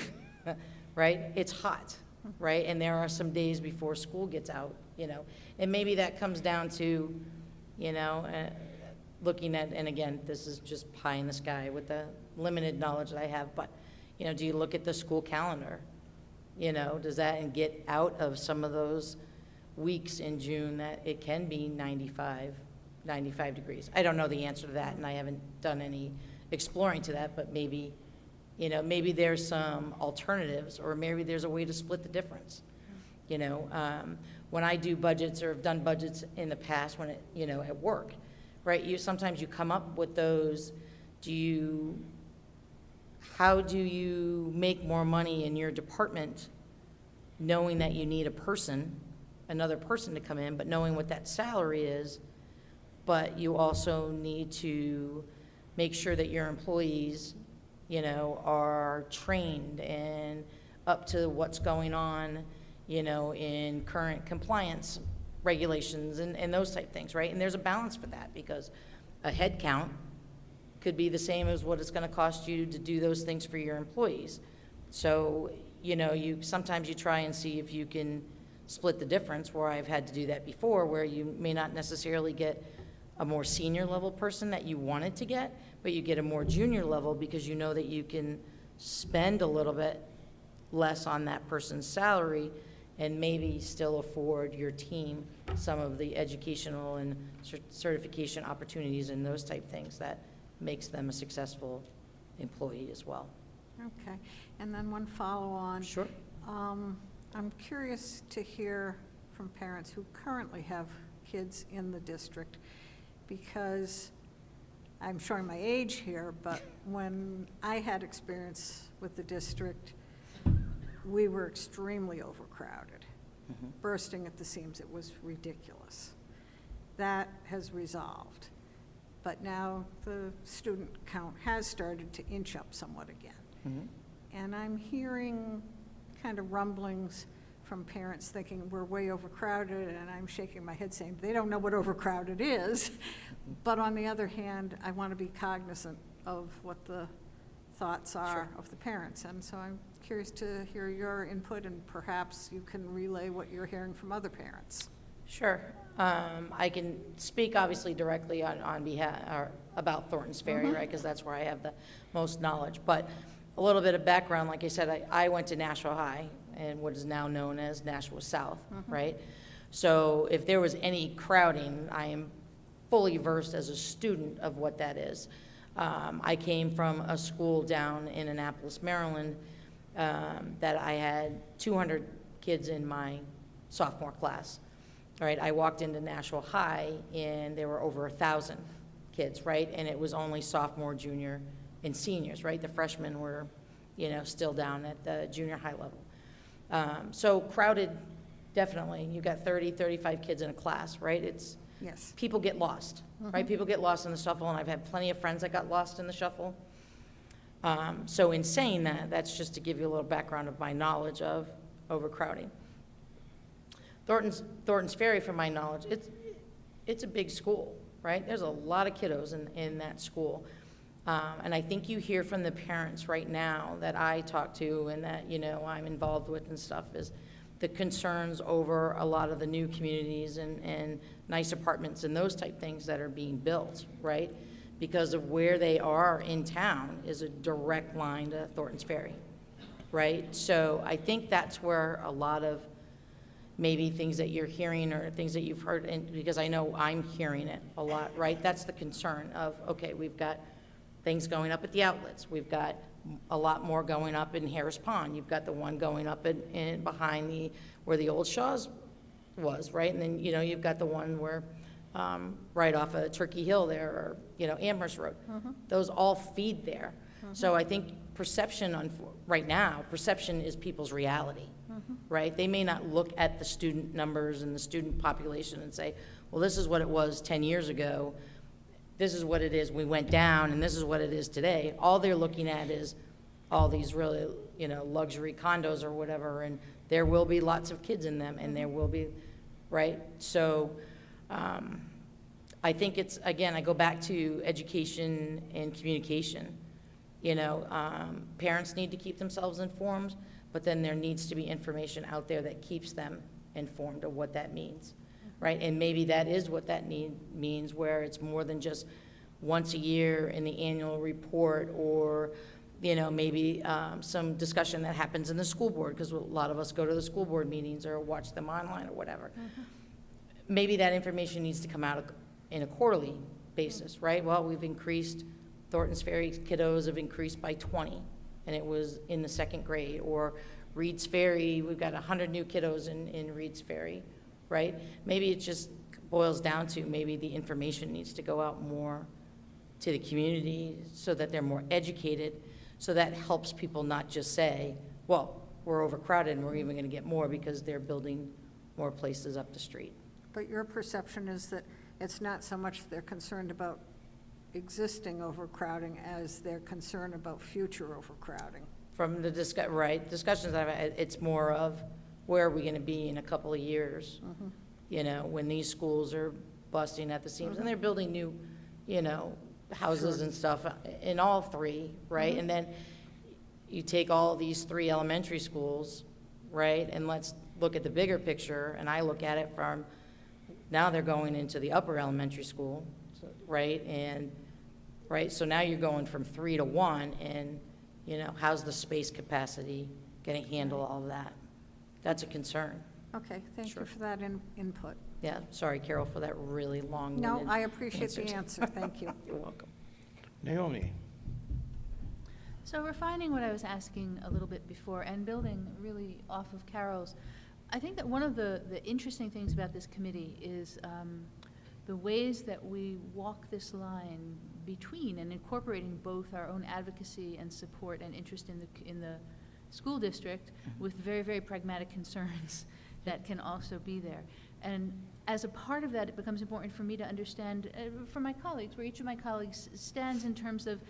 [SPEAKER 9] right, it's hot, right? And there are some days before school gets out, you know, and maybe that comes down to, you know, looking at, and again, this is just pie in the sky with the limited knowledge that I have, but, you know, do you look at the school calendar? You know, does that and get out of some of those weeks in June that it can be 95 degrees? I don't know the answer to that, and I haven't done any exploring to that, but maybe You know, maybe there's some alternatives, or maybe there's a way to split the difference. You know, when I do budgets or have done budgets in the past, when it, you know, at work, right? Sometimes you come up with those. How do you make more money in your department, knowing that you need another person to come in, but knowing what that salary is, but you also need to make sure that your employees, you know, are trained and up to what's going on, you know, in current compliance regulations and those type things, right? And there's a balance for that, because a head count could be the same as what it's gonna cost you to do those things for your employees. So, you know, sometimes you try and see if you can split the difference, where I've had to do that before, where you may not necessarily get a more senior level person that you wanted to get, but you get a more junior level because you know that you can spend a little bit less on that person's salary and maybe still afford your team some of the educational and certification opportunities and those type things that makes them a successful employee as well.
[SPEAKER 2] Okay, and then one follow-on.
[SPEAKER 9] Sure.
[SPEAKER 2] I'm curious to hear from parents who currently have kids in the district, because I'm showing my age here, but when I had experience with the district, we were extremely overcrowded, bursting at the seams. It was ridiculous. That has resolved. But now the student count has started to inch up somewhat again. And I'm hearing kind of rumblings from parents thinking we're way overcrowded, and I'm shaking my head saying they don't know what overcrowded is. But on the other hand, I want to be cognizant of what the thoughts are of the parents. And so I'm curious to hear your input, and perhaps you can relay what you're hearing from other parents.
[SPEAKER 9] Sure. I can speak obviously directly on behalf, or about Thornton's Ferry, right, because that's where I have the most knowledge. But a little bit of background, like I said, I went to Nashua High, and what is now known as Nashua South, right? So if there was any crowding, I am fully versed as a student of what that is. I came from a school down in Annapolis, Maryland, that I had 200 kids in my sophomore class. All right, I walked into Nashua High, and there were over 1,000 kids, right? And it was only sophomore, junior, and seniors, right? The freshmen were, you know, still down at the junior high level. So crowded, definitely. You got 30, 35 kids in a class, right?
[SPEAKER 2] Yes.
[SPEAKER 9] People get lost, right? People get lost in the shuffle, and I've had plenty of friends that got lost in the shuffle. So in saying that, that's just to give you a little background of my knowledge of overcrowding. Thornton's Ferry, from my knowledge, it's a big school, right? There's a lot of kiddos in that school. And I think you hear from the parents right now that I talk to and that, you know, I'm involved with and stuff, is the concerns over a lot of the new communities and nice apartments and those type things that are being built, right? Because of where they are in town is a direct line to Thornton's Ferry, right? So I think that's where a lot of maybe things that you're hearing or things that you've heard, and because I know I'm hearing it a lot, right? That's the concern of, okay, we've got things going up at the outlets. We've got a lot more going up in Harris Pond. You've got the one going up in behind where the old Shaw's was, right? And then, you know, you've got the one where right off of Turkey Hill there, or, you know, Amherst Road. Those all feed there. So I think perception right now, perception is people's reality, right? They may not look at the student numbers and the student population and say, well, this is what it was 10 years ago. This is what it is. We went down, and this is what it is today. All they're looking at is all these really, you know, luxury condos or whatever, and there will be lots of kids in them, and there will be, right? So I think it's, again, I go back to education and communication. You know, parents need to keep themselves informed, but then there needs to be information out there that keeps them informed of what that means, right? And maybe that is what that means, where it's more than just once a year in the annual report, or, you know, maybe some discussion that happens in the school board, because a lot of us go to the school board meetings or watch them online or whatever. Maybe that information needs to come out in a quarterly basis, right? Well, we've increased, Thornton's Ferry kiddos have increased by 20, and it was in the second grade. Or Reed's Ferry, we've got 100 new kiddos in Reed's Ferry, right? Maybe it just boils down to maybe the information needs to go out more to the community so that they're more educated, so that helps people not just say, well, we're overcrowded and we're even going to get more because they're building more places up the street.
[SPEAKER 2] But your perception is that it's not so much they're concerned about existing overcrowding as they're concerned about future overcrowding.
[SPEAKER 9] From the discussions I've had, it's more of where are we going to be in a couple of years? You know, when these schools are busting at the seams and they're building new, you know, houses and stuff in all three, right? And then you take all these 3 elementary schools, right? And let's look at the bigger picture. And I look at it from, now they're going into the upper elementary school, right? And, right, so now you're going from 3 to 1, and, you know, how's the space capacity going to handle all of that? That's a concern.
[SPEAKER 2] Okay, thank
[SPEAKER 9] Sure.
[SPEAKER 2] you for that input.
[SPEAKER 9] Yeah, sorry, Carol, for that really long.
[SPEAKER 2] No, I appreciate the answer, thank you.
[SPEAKER 9] You're welcome.
[SPEAKER 1] Naomi?
[SPEAKER 4] So refining what I was asking a little bit before and building really off of Carol's, I think that one of the interesting things about this committee is the ways that we walk this line between and incorporating both our own advocacy and support and interest in the school district with very, very pragmatic concerns that can also be there. And as a part of that, it becomes important for me to understand from my colleagues, where each of my colleagues stands in terms of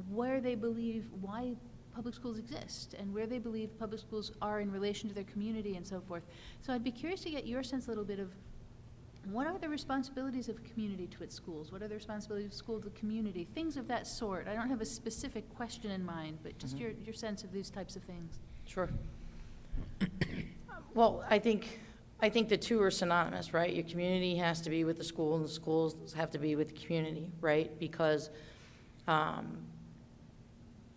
[SPEAKER 4] where they believe why public schools exist and where they believe public schools are in relation to their community and so forth. So I'd be curious to get your sense a little bit of what are the responsibilities of a community to its schools? What are the responsibilities of school to the community? Things of that sort. I don't have a specific question in mind, but just your sense of these types of things.
[SPEAKER 9] Sure. Well, I think the two are synonymous, right? Your community has to be with the school, and the schools have to be with the community, right? Because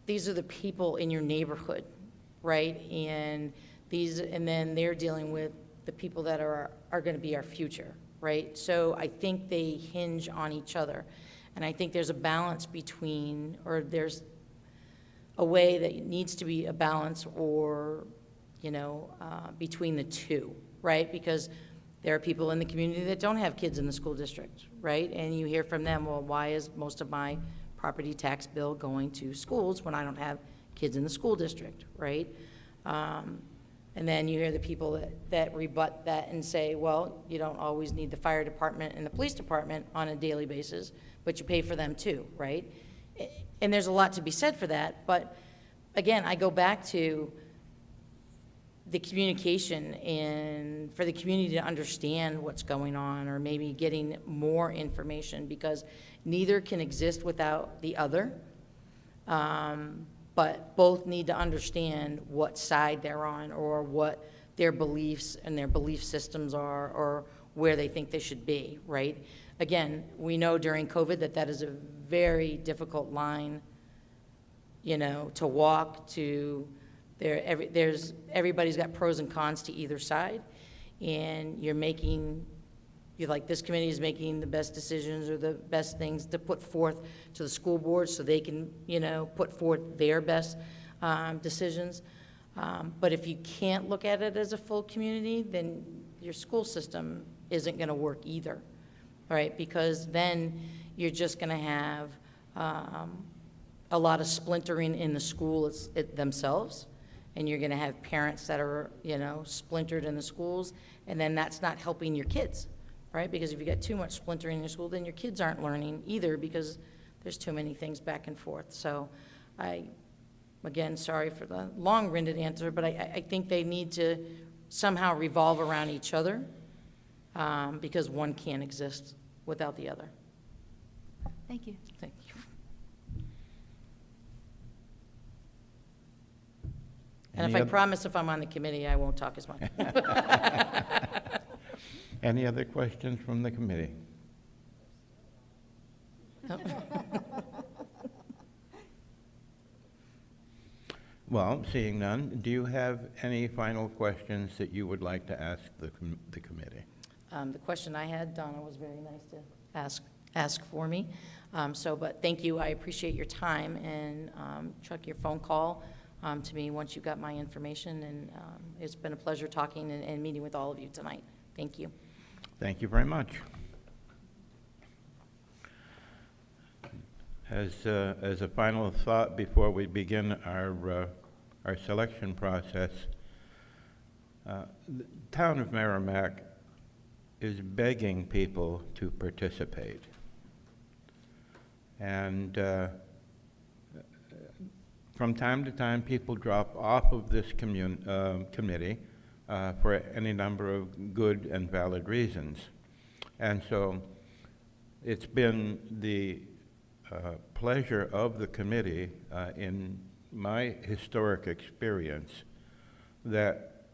[SPEAKER 9] these are the people in your neighborhood, right? And then they're dealing with the people that are going to be our future, right? So I think they hinge on each other. And I think there's a balance between, or there's a way that it needs to be a balance or, you know, between the two, right? Because there are people in the community that don't have kids in the school district, right? And you hear from them, well, why is most of my property tax bill going to schools when I don't have kids in the school district, right? And then you hear the people that rebut that and say, well, you don't always need the fire department and the police department on a daily basis, but you pay for them too, right? And there's a lot to be said for that, but again, I go back to the communication and for the community to understand what's going on, or maybe getting more information, because neither can exist without the other. But both need to understand what side they're on, or what their beliefs and their belief systems are, or where they think they should be, right? Again, we know during COVID that is a very difficult line, you know, to walk to. Everybody's got pros and cons to either side, and you're like, this committee is making the best decisions or the best things to put forth to the school board so they can, you know, put forth their best decisions. But if you can't look at it as a full community, then your school system isn't going to work either, right? Because then you're just going to have a lot of splintering in the schools themselves, and you're going to have parents that are, you know, splintered in the schools, and then that's not helping your kids. Right? Because if you got too much splintering in your school, then your kids aren't learning either, because there's too many things back and forth. So again, sorry for the long-winded answer, but I think they need to somehow revolve around each other, because one can't exist without the other.
[SPEAKER 4] Thank you.
[SPEAKER 9] Thank you. And if I promise if I'm on the committee, I won't talk as much.
[SPEAKER 1] Any other questions from the committee? Well, seeing none, do you have any final questions that you would like to ask the committee?
[SPEAKER 9] The question I had, Donna was very nice to ask for me. But thank you. I appreciate your time, and Chuck, your phone call to me once you got my information, and it's been a pleasure talking and meeting with all of you tonight. Thank you.
[SPEAKER 1] Thank you very much. As a final thought before we begin our selection process, the town of Merrimack is begging people to participate. And from time to time, people drop off of this committee for any number of good and valid reasons. And so it's been the pleasure of the committee, in my historic experience, that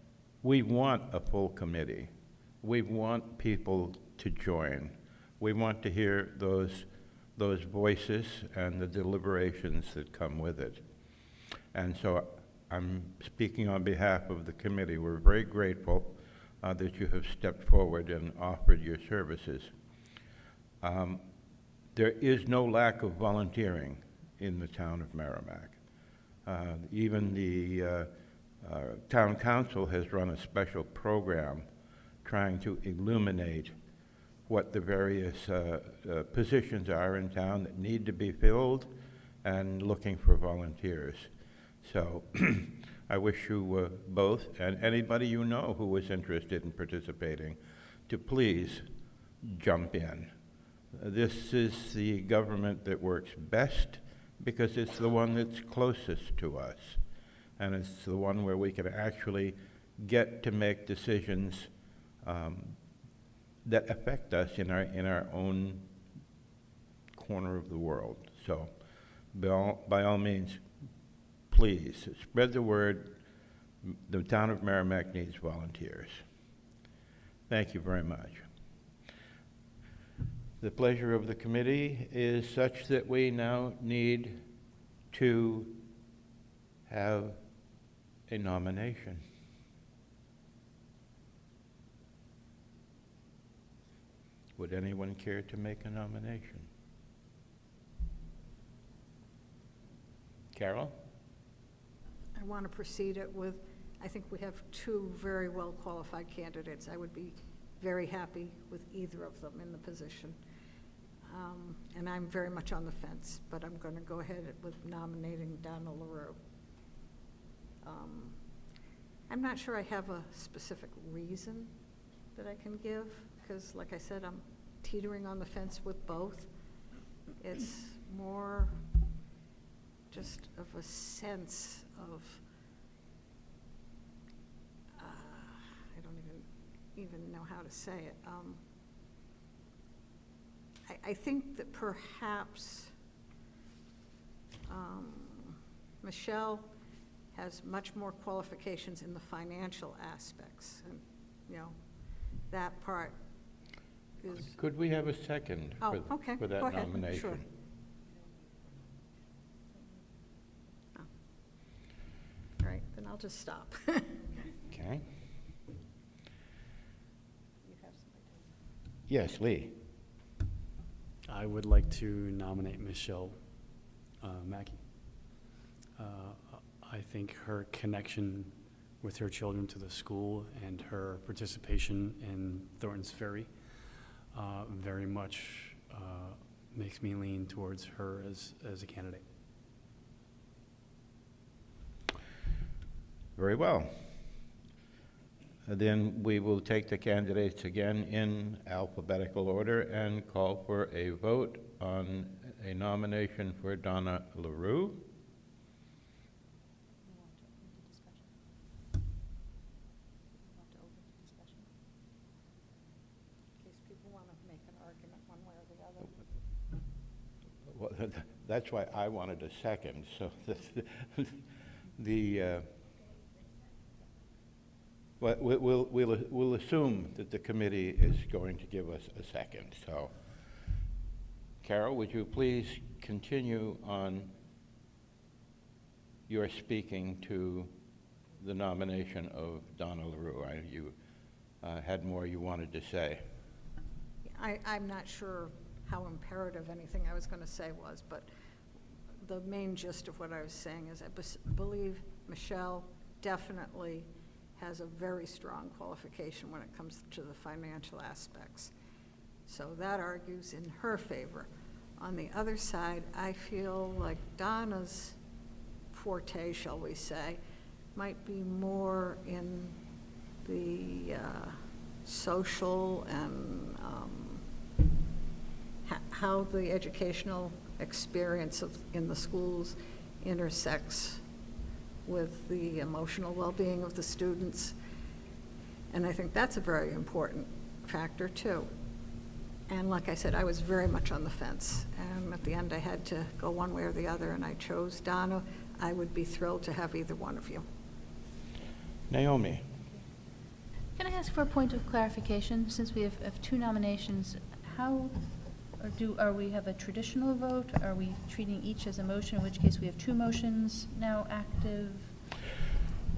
[SPEAKER 1] we want a full committee. We want people to join. We want to hear those voices and the deliberations that come with it. And so I'm speaking on behalf of the committee. We're very grateful that you have stepped forward and offered your services. There is no lack of volunteering in the town of Merrimack. Even the town council has run a special program trying to illuminate what the various positions are in town that need to be filled and looking for volunteers. So I wish you both, and anybody you know who is interested in participating, to please jump in. This is the government that works best because it's the one that's closest to us, and it's the one where we can actually get to make decisions that affect us in our own corner of the world. So by all means, please spread the word. The town of Merrimack needs volunteers. Thank you very much. The pleasure of the committee is such that we now need to have a nomination. Would anyone care to make a nomination? Carol?
[SPEAKER 2] I want to proceed it with, I think we have two very well-qualified candidates. I would be very happy with either of them in the position. And I'm very much on the fence, but I'm going to go ahead with nominating Donna LaRue. I'm not sure I have a specific reason that I can give, because like I said, I'm teetering on the fence with both. It's more just of a sense of, I don't even know how to say it. I think that perhaps Michelle has much more qualifications in the financial aspects, and, you know, that part is.
[SPEAKER 1] Could we have a second
[SPEAKER 2] Oh, okay.
[SPEAKER 1] for that
[SPEAKER 2] Go ahead.
[SPEAKER 1] nomination?
[SPEAKER 2] Sure. Oh. All right, then I'll just stop.
[SPEAKER 1] Okay. Yes, Lee.
[SPEAKER 6] I would like to nominate Michelle Mackey. I think her connection with her children to the school and her participation in Thornton's Ferry very much makes me lean towards her as a candidate.
[SPEAKER 1] Very well. Then we will take the candidates again in alphabetical order and call for a vote on a nomination for Donna LaRue.
[SPEAKER 2] In case people want to make an argument one way or the other.
[SPEAKER 1] Well, that's why I wanted a second. So we'll assume that the committee is going to give us a second. So, Carol, would you please continue on your speaking to the nomination of Donna LaRue? You had more you wanted to say.
[SPEAKER 2] I'm not sure how imperative anything I was going to say was, but the main gist of what I was saying is I believe Michelle definitely has a very strong qualification when it comes to the financial aspects. So that argues in her favor. On the other side, I feel like Donna's forte, shall we say, might be more in the social and how the educational experience in the schools intersects with the emotional well-being of the students. And I think that's a very important factor, too. And like I said, I was very much on the fence. And at the end, I had to go one way or the other, and I chose Donna. I would be thrilled to have either one of you.
[SPEAKER 1] Naomi?
[SPEAKER 4] Can I ask for a point of clarification? Since we have two nominations, how, are we have a traditional vote? Are we treating each as a motion, in which case we have two motions now active?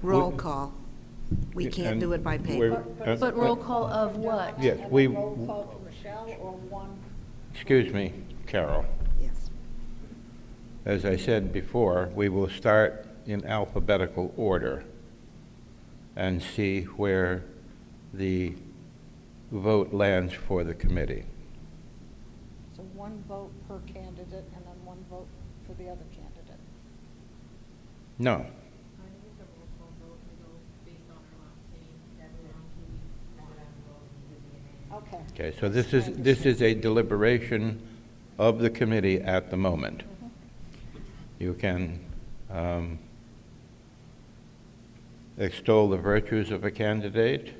[SPEAKER 10] Roll call. We can't do it by paper.
[SPEAKER 4] But roll call of what?
[SPEAKER 1] Yes,
[SPEAKER 2] Roll call for Michelle or one?
[SPEAKER 1] Excuse me, Carol.
[SPEAKER 10] Yes.
[SPEAKER 1] As I said before, we will start in alphabetical order and see where the vote lands for the committee.
[SPEAKER 2] So one vote per candidate and then one vote for the other candidate.
[SPEAKER 1] No.
[SPEAKER 2] Okay.
[SPEAKER 1] Okay, so this is a deliberation of the committee at the moment. You can extol the virtues of a candidate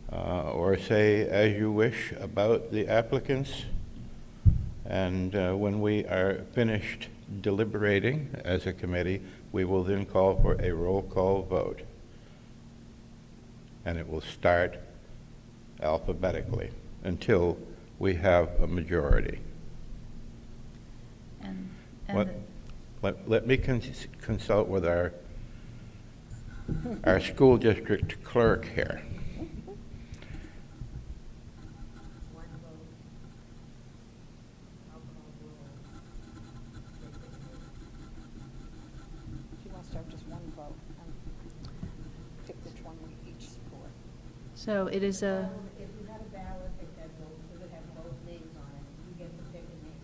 [SPEAKER 1] or say as you wish about the applicants. And when we are finished deliberating as a committee, we will then call for a roll call vote. And it will start alphabetically until we have a majority.
[SPEAKER 4] And
[SPEAKER 1] Let me consult with our school district clerk here.
[SPEAKER 2] She wants to have just one vote and pick which one we each support.
[SPEAKER 4] so it is a,
[SPEAKER 10] If you had a ballot that had both, it would have both names on it, you get to pick a name.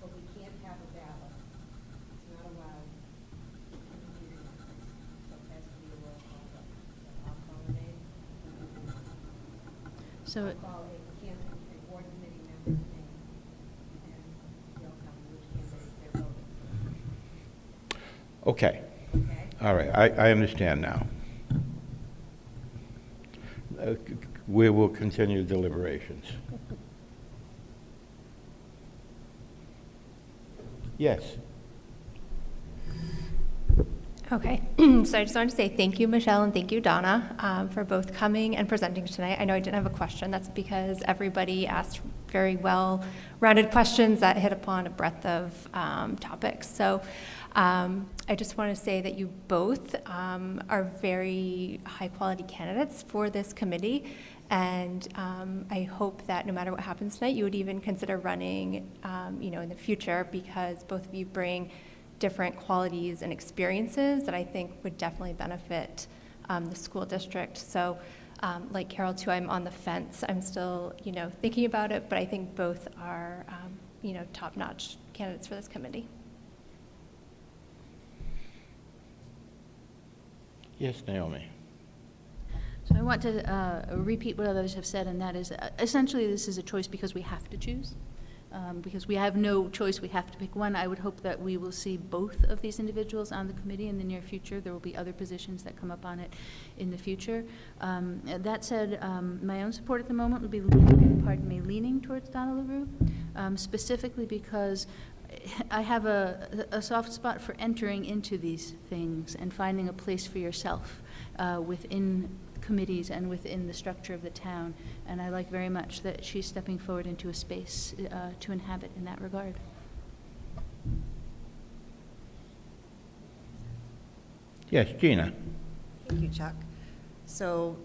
[SPEAKER 10] But we can't have a ballot. It's not allowed. So it has to be a roll call vote. So I'll call a name.
[SPEAKER 4] so
[SPEAKER 10] I'll call a candidate, a board committee member's name. And they'll tell me which candidate they're voting
[SPEAKER 1] Okay.
[SPEAKER 10] for. Okay?
[SPEAKER 1] All right, I understand now. We will continue deliberations. Yes.
[SPEAKER 11] Okay, so I just wanted to say thank you, Michelle, and thank you, Donna, for both coming and presenting tonight. I know I didn't have a question. That's because everybody asked very well-rounded questions that hit upon a breadth of topics. So I just want to say that you both are very high-quality candidates for this committee, and I hope that no matter what happens tonight, you would even consider running, in the future, because both of you bring different qualities and experiences that I think would definitely benefit the school district. So like Carol too, I'm on the fence. I'm still, thinking about it, but I think both are, top-notch candidates for this committee.
[SPEAKER 1] Yes, Naomi.
[SPEAKER 4] So I want to repeat what others have said, and that is, essentially, this is a choice because we have to choose. Because we have no choice, we have to pick one. I would hope that we will see both of these individuals on the committee in the near future. There will be other positions that come up on it in the future. That said, my own support at the moment would be, leaning towards Donna LaRue, specifically because I have a soft spot for entering into these things and finding a place for yourself within committees and within the structure of the town. And I like very much that she's stepping forward into a space to inhabit in that regard.
[SPEAKER 1] Yes, Gina.
[SPEAKER 5] Thank you, Chuck. So,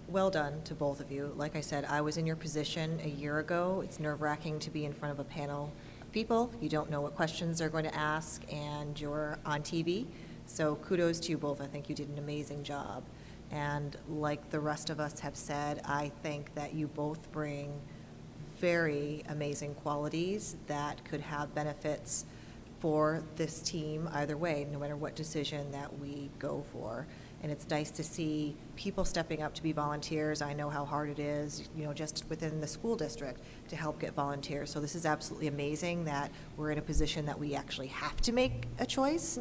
[SPEAKER 5] well done to both of you. Like I said, I was in your position a year ago. It's nerve-wracking to be in front of a panel of people. You don't know what questions they're going to ask, and you're on TV. So kudos to you both. I think you did an amazing job. And like the rest of us have said, I think that you both bring very amazing qualities that could have benefits for this team either way, no matter what decision that we go for. And it's nice to see people stepping up to be volunteers. I know how hard it is, just within the school district to help get volunteers. So this is absolutely amazing that we're in a position that we actually have to make a choice.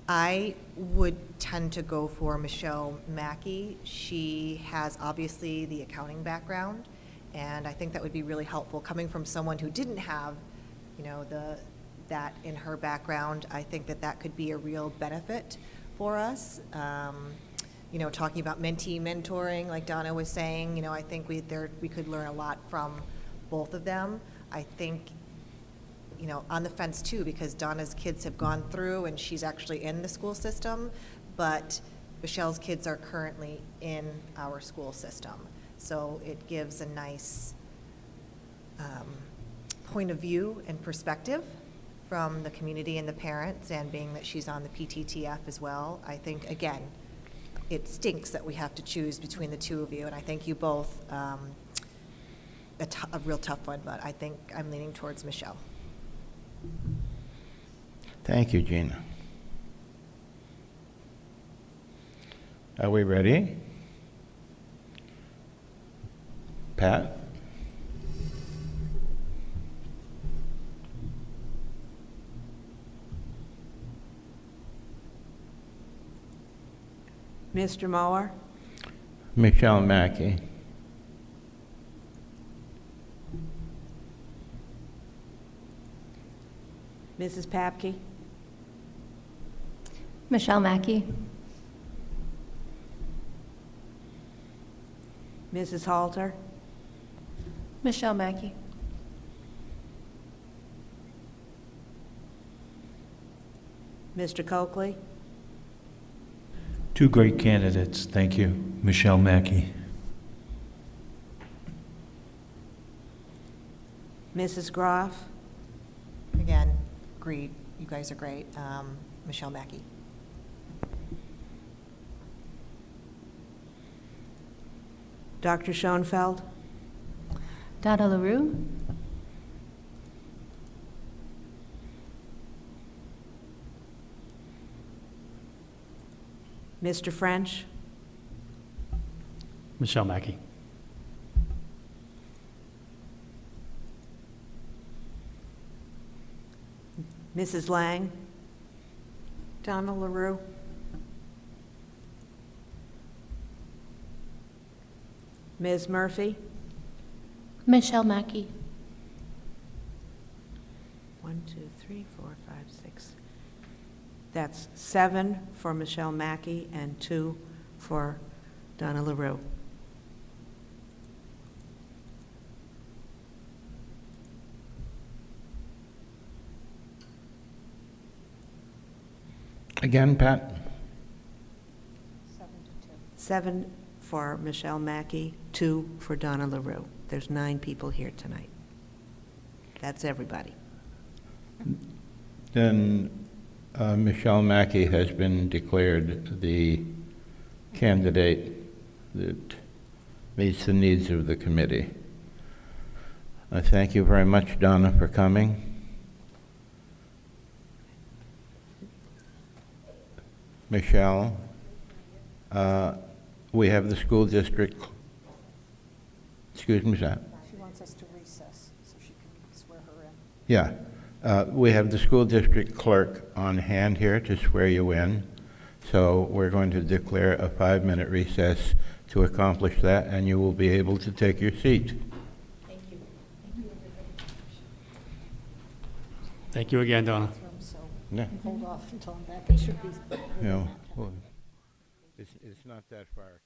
[SPEAKER 5] I would tend to go for Michelle Mackey. She has obviously the accounting background, and I think that would be really helpful coming from someone who didn't have, that in her background. I think that could be a real benefit for us. Talking about mentee mentoring, like Donna was saying, I think we could learn a lot from both of them. I think, on the fence too, because Donna's kids have gone through and she's actually in the school system, but Michelle's kids are currently in our school system. So it gives a nice point of view and perspective from the community and the parents, and being that she's on the PTTF as well. I think, again, it stinks that we have to choose between the two of you, and I think you both, a real tough one, but I think I'm leaning towards Michelle.
[SPEAKER 1] Thank you, Gina. Are we ready? Pat?
[SPEAKER 10] Mr. Mower?
[SPEAKER 1] Michelle Mackey.
[SPEAKER 10] Mrs. Papke?
[SPEAKER 11] Michelle Mackey.
[SPEAKER 10] Mrs. Halter?
[SPEAKER 11] Michelle Mackey.
[SPEAKER 10] Mr. Coakley?
[SPEAKER 7] Two great candidates, thank you. Michelle Mackey.
[SPEAKER 10] Mrs. Groff?
[SPEAKER 5] Again, agreed. You guys are great. Michelle Mackey.
[SPEAKER 10] Dr. Schoenfeld?
[SPEAKER 11] Donna LaRue.
[SPEAKER 10] Mr. French?
[SPEAKER 6] Michelle Mackey.
[SPEAKER 10] Mrs. Lang?
[SPEAKER 2] Donna LaRue.
[SPEAKER 10] Ms. Murphy?
[SPEAKER 8] Michelle Mackey.
[SPEAKER 10] 1, 2, 3, 4, 5, 6. That's 7 for Michelle Mackey and 2 for Donna LaRue.
[SPEAKER 1] Again, Pat?
[SPEAKER 10] 7 for Michelle Mackey, 2 for Donna LaRue. There's 9 people here tonight. That's everybody.
[SPEAKER 1] Then Michelle Mackey has been declared the candidate that meets the needs of the committee. I thank you very much, Donna, for coming. Michelle, we have the school district, excuse me, sir.
[SPEAKER 2] She wants us to recess so she can swear her in.
[SPEAKER 1] Yeah, we have the school district clerk on hand here to swear you in. So we're going to declare a 5-minute recess to accomplish that, and you will be able to take your seat.
[SPEAKER 6] Thank you again, Donna.
[SPEAKER 1] Yeah.
[SPEAKER 2] Hold off until I'm back. It should be.
[SPEAKER 1] You know, well, it's not that far.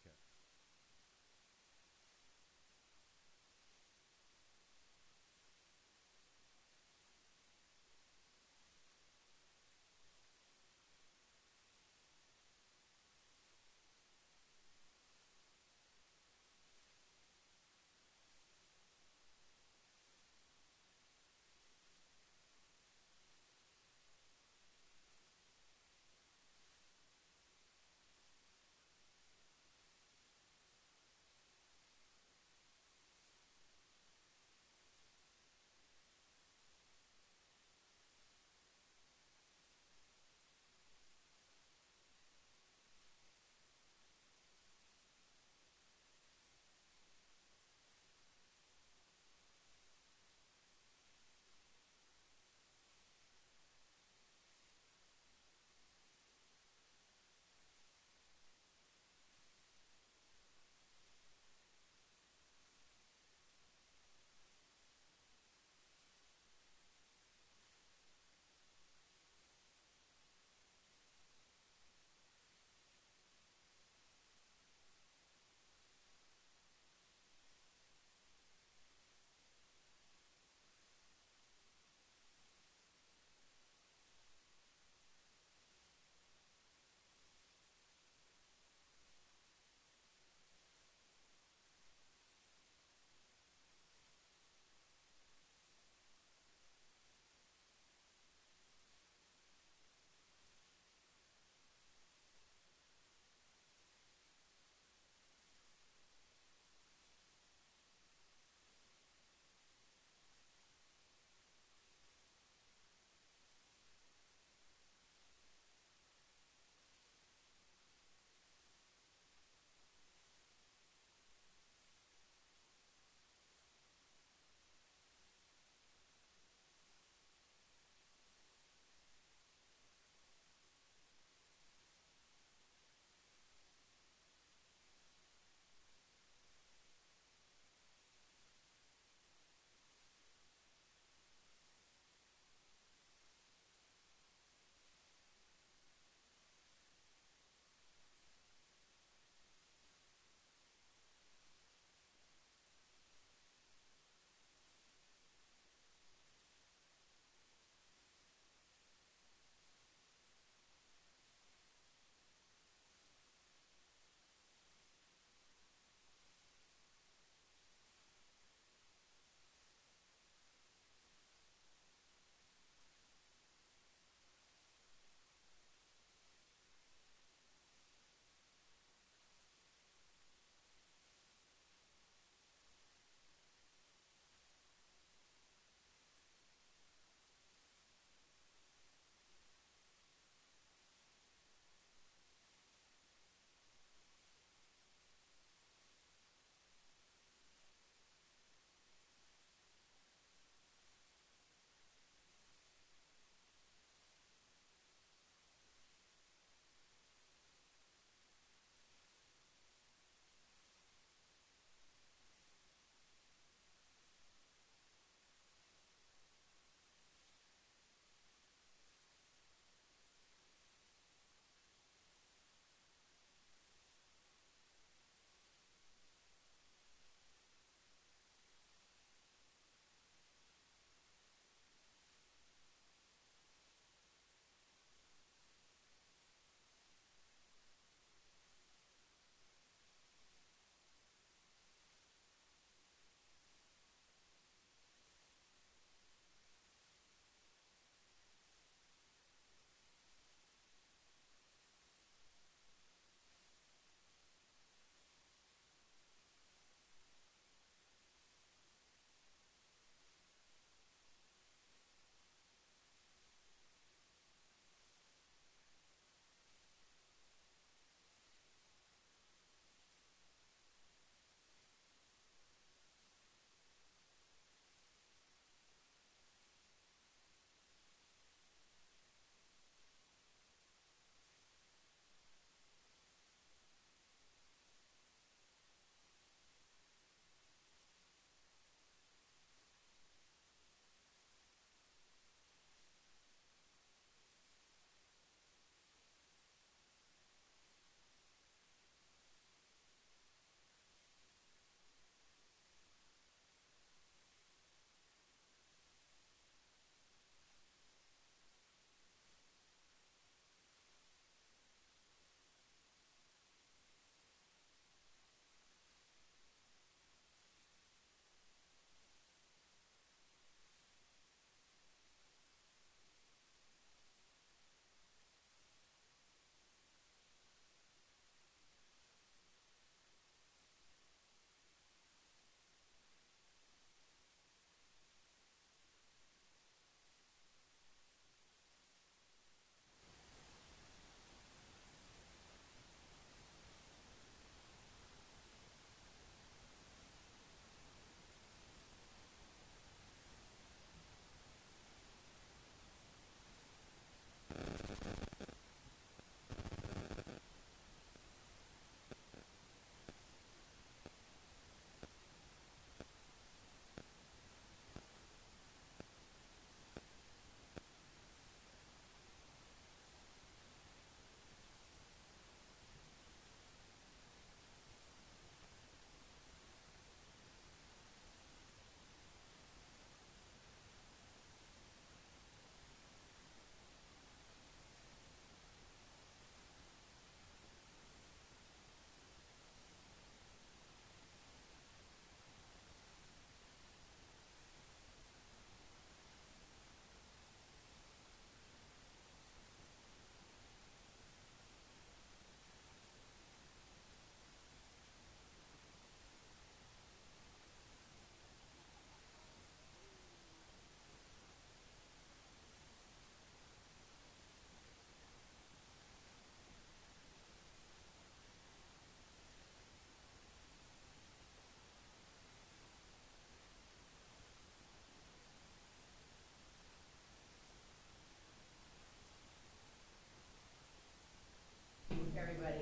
[SPEAKER 9] everybody.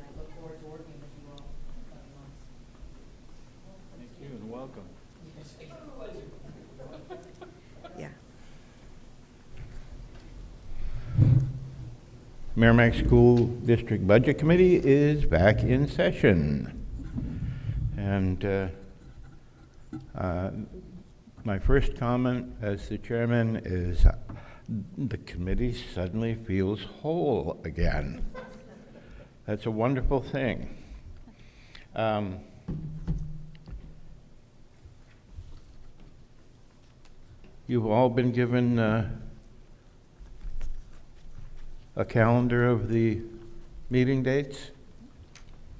[SPEAKER 9] I look forward to working with you all in the coming months.
[SPEAKER 7] Thank you and welcome.
[SPEAKER 10] Yeah.
[SPEAKER 1] Merrimack School District Budget Committee is back in session. And my first comment as the chairman is the committee suddenly feels whole again. That's a wonderful thing. You've all been given a calendar of the meeting dates?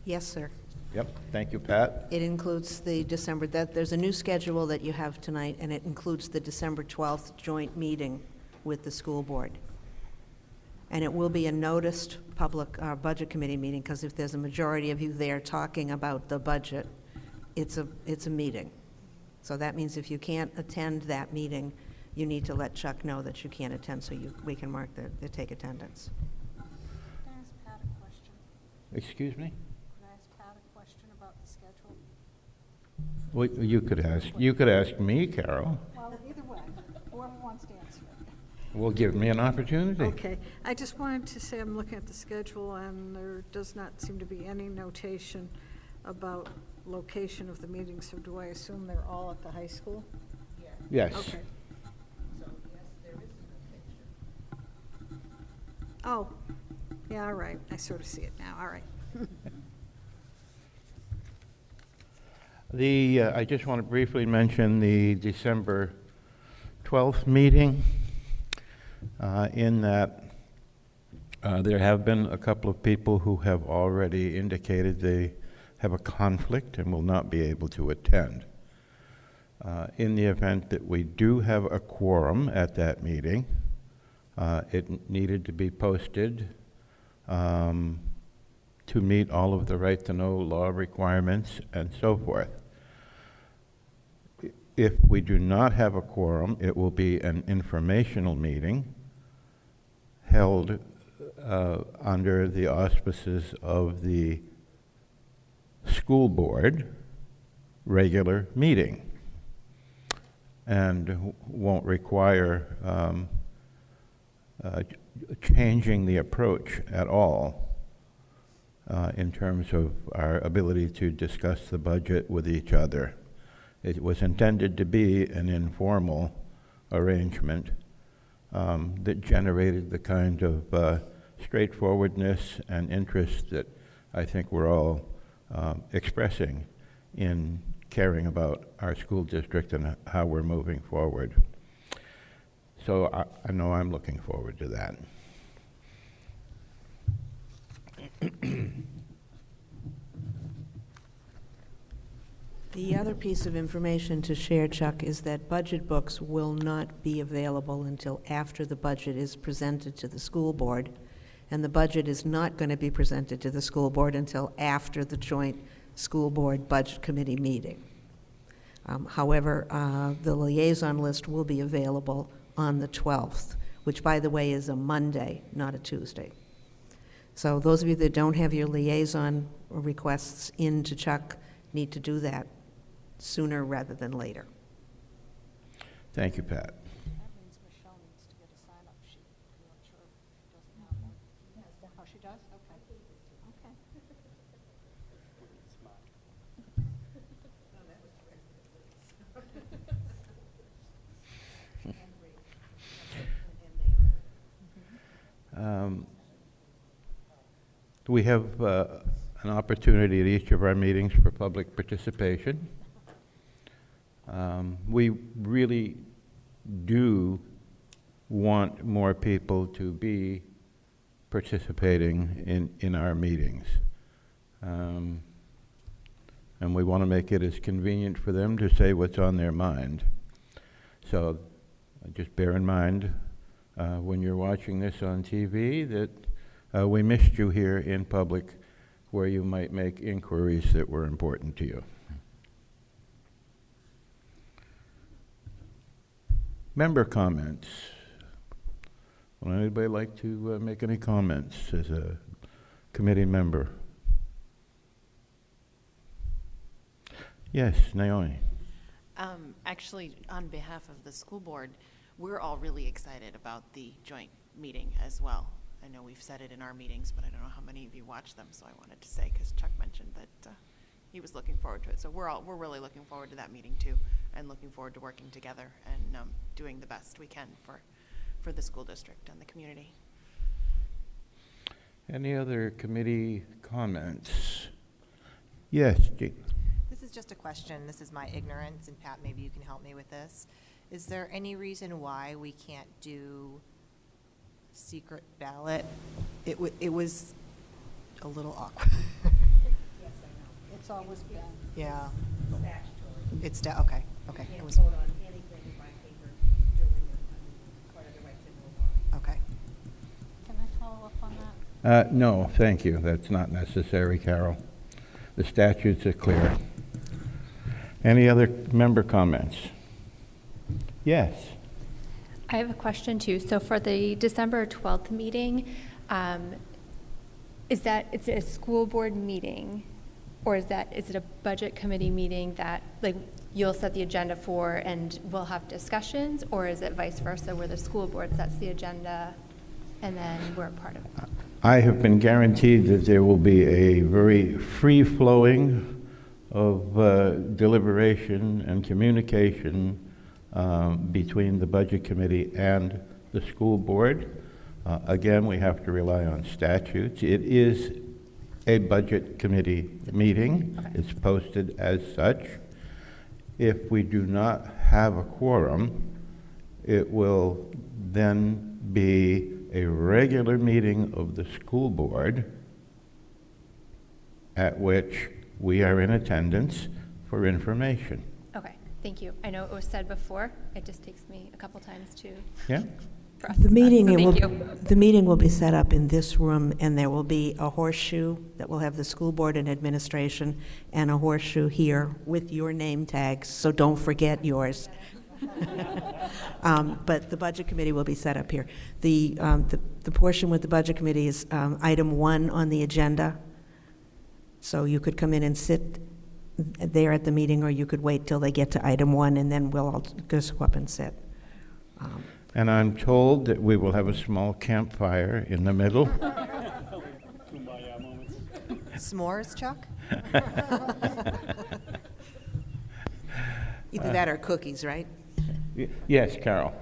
[SPEAKER 10] Yes, sir.
[SPEAKER 1] Yep, thank you, Pat.
[SPEAKER 10] It includes the December, there's a new schedule that you have tonight, and it includes the December 12th joint meeting with the school board. And it will be a noticed public budget committee meeting, because if there's a majority of you there talking about the budget, it's a meeting. So that means if you can't attend that meeting, you need to let Chuck know that you can't attend, so we can mark the take attendance.
[SPEAKER 2] Can I ask Pat a question?
[SPEAKER 1] Excuse me?
[SPEAKER 2] Could I ask Pat a question about the schedule?
[SPEAKER 1] Well, you could ask me, Carol.
[SPEAKER 2] Well, either way, whoever wants to answer it.
[SPEAKER 1] Well, give me an opportunity.
[SPEAKER 2] Okay, I just wanted to say I'm looking at the schedule, and there does not seem to be any notation about location of the meetings, so do I assume they're all at the high school?
[SPEAKER 1] Yes.
[SPEAKER 2] Okay. Oh, yeah, all right, I sort of see it now, all right.
[SPEAKER 1] I just want to briefly mention the December 12th meeting, in that there have been a couple of people who have already indicated they have a conflict and will not be able to attend. In the event that we do have a quorum at that meeting, it needed to be posted to meet all of the right-to-know law requirements and so forth. If we do not have a quorum, it will be an informational meeting held under the auspices of the school board regular meeting, and won't require changing the approach at all in terms of our ability to discuss the budget with each other. It was intended to be an informal arrangement that generated the kind of straightforwardness and interest that I think we're all expressing in caring about our school district and how we're moving forward. So I know I'm looking forward to that.
[SPEAKER 10] The other piece of information to share, Chuck, is that budget books will not be available until after the budget is presented to the school board, and the budget is not going to be presented to the school board until after the joint school board budget committee meeting. However, the liaison list will be available on the 12th, which, by the way, is a Monday, not a Tuesday. So those of you that don't have your liaison requests in to Chuck need to do that sooner rather than later.
[SPEAKER 1] Thank you, Pat.
[SPEAKER 2] That means Michelle needs to get a sign-up sheet. I'm not sure if she doesn't have one. Oh, she does? Okay. Okay.
[SPEAKER 1] We have an opportunity at each of our meetings for public participation. We really do want more people to be participating in our meetings. And we want to make it as convenient for them to say what's on their mind. So just bear in mind when you're watching this on TV that we missed you here in public where you might make inquiries that were important to you. Member comments. Would anybody like to make any comments as a committee member? Yes, Naomi.
[SPEAKER 12] Actually, on behalf of the school board, we're all really excited about the joint meeting as well. I know we've said it in our meetings, but I don't know how many of you watch them, so I wanted to say, because Chuck mentioned that he was looking forward to it. So we're really looking forward to that meeting too, and looking forward to working together and doing the best we can for the school district and the community.
[SPEAKER 1] Any other committee comments? Yes, Jean.
[SPEAKER 5] This is just a question. This is my ignorance, and Pat, maybe you can help me with this. Is there any reason why we can't do secret ballot? It was a little awkward.
[SPEAKER 2] Yes, I know. It's always been.
[SPEAKER 5] Yeah.
[SPEAKER 2] Statutory.
[SPEAKER 5] It's, okay, okay.
[SPEAKER 2] You
[SPEAKER 5] It
[SPEAKER 2] can't
[SPEAKER 5] was,
[SPEAKER 2] vote on anything by paper during part of the right to know law.
[SPEAKER 5] okay.
[SPEAKER 4] Can I follow up on that?
[SPEAKER 1] No, thank you. That's not necessary, Carol. The statutes are clear. Any other member comments? Yes.
[SPEAKER 11] I have a question too. So for the December 12th meeting, it's a school board meeting, or is it a budget committee meeting that, like, you'll set the agenda for and we'll have discussions, or is it vice versa, where the school board sets the agenda and then we're a part of it?
[SPEAKER 1] I have been guaranteed that there will be a very free-flowing of deliberation and communication between the Budget Committee and the school board. Again, we have to rely on statutes. It is a Budget Committee meeting.
[SPEAKER 11] Okay.
[SPEAKER 1] It's posted as such. If we do not have a quorum, it will then be a regular meeting of the school board at which we are in attendance for information.
[SPEAKER 11] Okay, thank you. I know it was said before. It just takes me a couple times to
[SPEAKER 1] Yeah?
[SPEAKER 11] process
[SPEAKER 10] The meeting,
[SPEAKER 11] that, so
[SPEAKER 10] it
[SPEAKER 11] thank
[SPEAKER 10] will,
[SPEAKER 11] you.
[SPEAKER 10] the meeting will be set up in this room, and there will be a horseshoe that will have the school board and administration, and a horseshoe here with your name tags, so don't forget yours. But the Budget Committee will be set up here. The portion with the Budget Committee is item 1 on the agenda, so you could come in and sit there at the meeting, or you could wait till they get to item 1, and then we'll all just go up and sit.
[SPEAKER 1] And I'm told that we will have a small campfire in the middle.
[SPEAKER 5] S'mores, Chuck?
[SPEAKER 10] Either that or cookies, right?
[SPEAKER 1] Yes, Carol.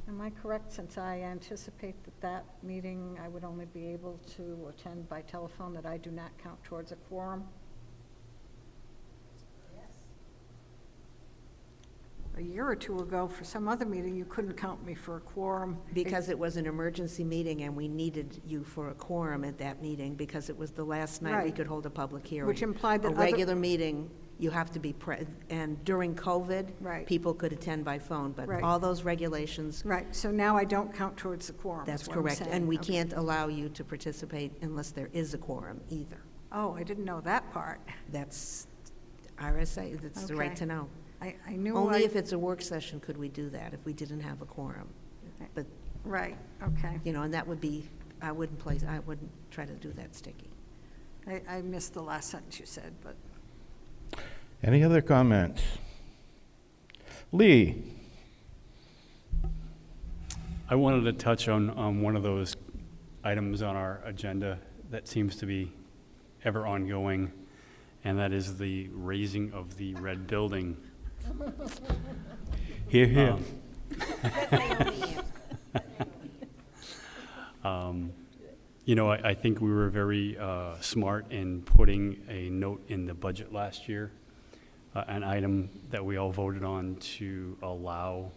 [SPEAKER 2] Am I correct, since I anticipate that meeting, I would only be able to attend by telephone, that I do not count towards a quorum? A year or two ago, for some other meeting, you couldn't count me for a quorum.
[SPEAKER 10] Because it was an emergency meeting and we needed you for a quorum at that meeting because it was the last night we
[SPEAKER 2] Right.
[SPEAKER 10] could hold a public hearing.
[SPEAKER 2] Which implied that
[SPEAKER 10] A
[SPEAKER 2] other-
[SPEAKER 10] regular meeting, you have to be, and during COVID,
[SPEAKER 2] Right.
[SPEAKER 10] people could attend by phone, but
[SPEAKER 2] Right.
[SPEAKER 10] all those regulations,
[SPEAKER 2] Right, so now I don't count towards the quorum,
[SPEAKER 10] that's
[SPEAKER 2] is what I'm
[SPEAKER 10] correct.
[SPEAKER 2] saying.
[SPEAKER 10] And we
[SPEAKER 2] Okay.
[SPEAKER 10] can't allow you to participate unless there is a quorum either.
[SPEAKER 2] Oh, I didn't know that part.
[SPEAKER 10] That's RSA, that's the right
[SPEAKER 2] Okay.
[SPEAKER 10] to know.
[SPEAKER 2] I knew
[SPEAKER 10] Only if it's a work session could we do that, if we didn't have a quorum. But,
[SPEAKER 2] Right, okay.
[SPEAKER 10] you know, and that would be, I wouldn't try to do that sticky.
[SPEAKER 2] I missed the last sentence you said, but.
[SPEAKER 1] Any other comments? Lee?
[SPEAKER 6] I wanted to touch on one of those items on our agenda that seems to be ever ongoing, and that is the raising of the red building.
[SPEAKER 1] Hear, hear.
[SPEAKER 6] You know, I think we were very smart in putting a note in the budget last year, an item that we all voted on to allow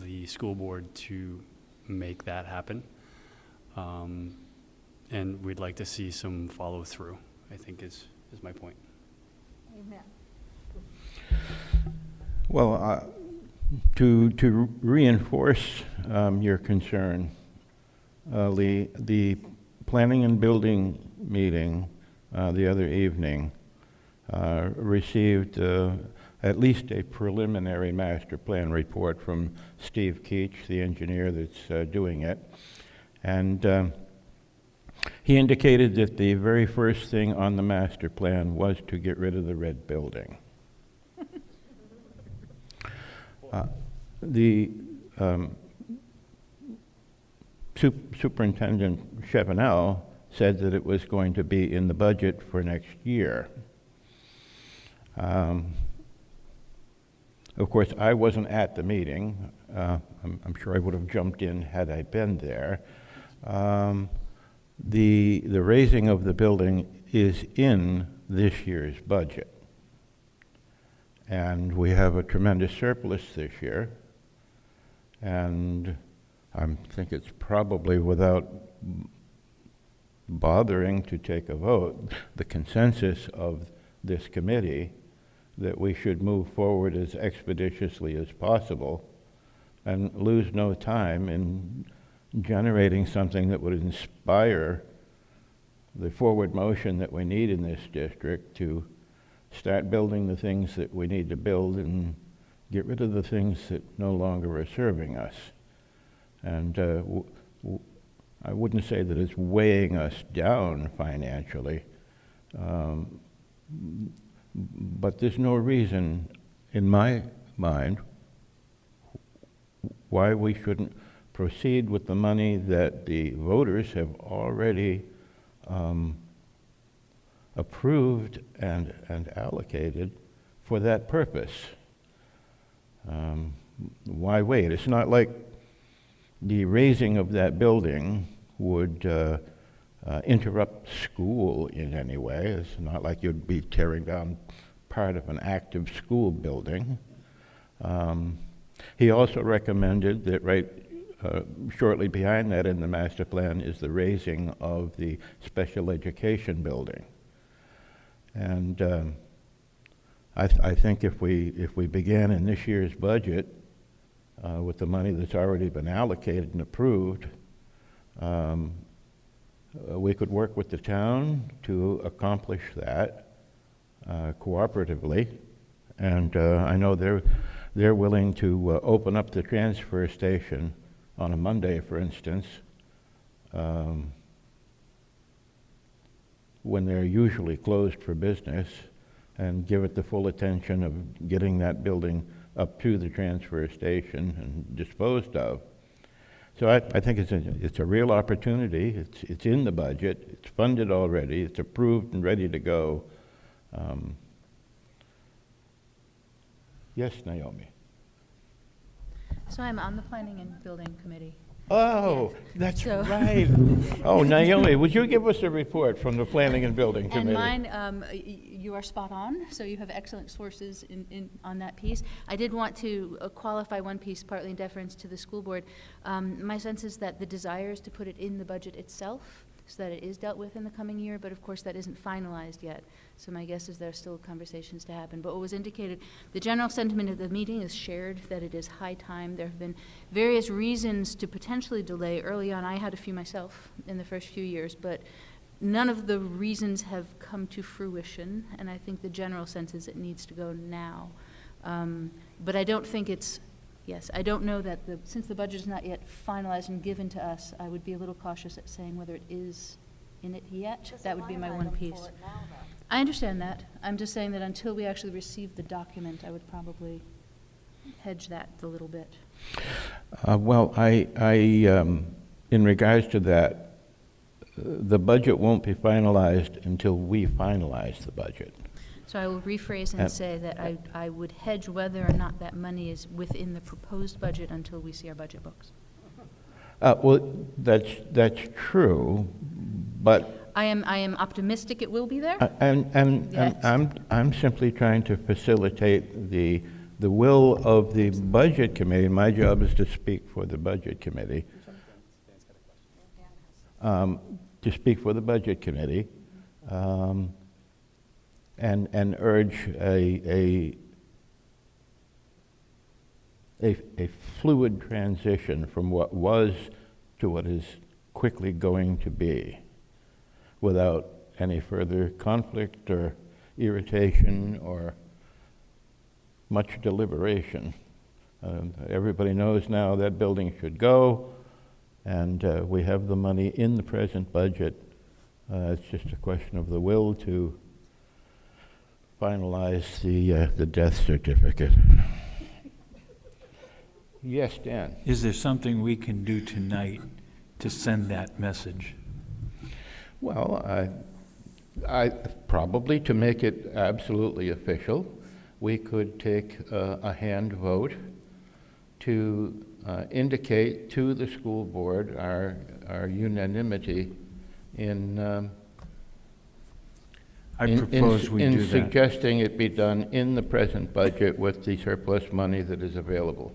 [SPEAKER 6] the school board to make that happen. And we'd like to see some follow-through, I think is my point.
[SPEAKER 2] Amen.
[SPEAKER 1] Well, to reinforce your concern, Lee, the Planning and Building meeting the other evening received at least a preliminary master plan report from Steve Keach, the engineer that's doing it. And He indicated that the very first thing on the master plan was to get rid of the red building. The Superintendent Chevenel said that it was going to be in the budget for next year. Of course, I wasn't at the meeting. I'm sure I would have jumped in had I been there. The raising of the building is in this year's budget. And we have a tremendous surplus this year. And I think it's probably without bothering to take a vote, the consensus of this committee that we should move forward as expeditiously as possible and lose no time in generating something that would inspire the forward motion that we need in this district to start building the things that we need to build and get rid of the things that no longer are serving us. And I wouldn't say that it's weighing us down financially, but there's no reason, in my mind, why we shouldn't proceed with the money that the voters have already approved and allocated for that purpose. Why wait? It's not like the raising of that building would interrupt school in any way. It's not like you'd be tearing down part of an active school building. He also recommended that shortly behind that in the master plan is the raising of the special education building. And I think if we began in this year's budget with the money that's already been allocated and approved, we could work with the town to accomplish that cooperatively. And I know they're willing to open up the transfer station on a Monday, for instance, when they're usually closed for business, and give it the full attention of getting that building up to the transfer station and disposed of. So I think it's a real opportunity. It's in the budget. It's funded already. It's approved and ready to go. Yes, Naomi.
[SPEAKER 4] So I'm on the Planning and Building Committee.
[SPEAKER 1] Oh,
[SPEAKER 4] Yes.
[SPEAKER 1] that's
[SPEAKER 4] So-
[SPEAKER 1] right. Oh, Naomi, would you give us a report from the Planning and Building
[SPEAKER 4] And
[SPEAKER 1] Committee?
[SPEAKER 4] mine, you are spot on, so you have excellent sources on that piece. I did want to qualify one piece, partly in deference to the school board. My sense is that the desire is to put it in the budget itself, so that it is dealt with in the coming year, but of course that isn't finalized yet. So my guess is there are still conversations to happen. But what was indicated, the general sentiment of the meeting is shared, that it is high time. There have been various reasons to potentially delay. Early on, I had a few myself in the first few years, but none of the reasons have come to fruition, and I think the general sense is it needs to go now. But I don't think it's, yes, I don't know that since the budget is not yet finalized and given to us, I would be a little cautious at saying whether it is in it yet. That would be my one piece. I understand that. I'm just saying that until we actually receive the document, I would probably hedge that a little bit.
[SPEAKER 1] Well, in regards to that, the budget won't be finalized until we finalize the budget.
[SPEAKER 4] So I will rephrase and say that I would hedge whether or not that money is within the proposed budget until we see our budget books.
[SPEAKER 1] Well, that's true, but
[SPEAKER 4] I am optimistic it will be there.
[SPEAKER 1] and I'm simply trying to facilitate the will of the budget committee. My job is to speak for the budget committee. To speak for the budget committee, and urge a fluid transition from what was to what is quickly going to be, without any further conflict or irritation or much deliberation. Everybody knows now that building should go, and we have the money in the present budget It's just a question of the will to finalize the death certificate. Yes, Dan?
[SPEAKER 7] Is there something we can do tonight to send that message?
[SPEAKER 1] Well, I probably, to make it absolutely official, we could take a hand vote to indicate to the school board our unanimity in
[SPEAKER 7] I propose we do
[SPEAKER 1] in
[SPEAKER 7] that.
[SPEAKER 1] suggesting it be done in the present budget with the surplus money that is available.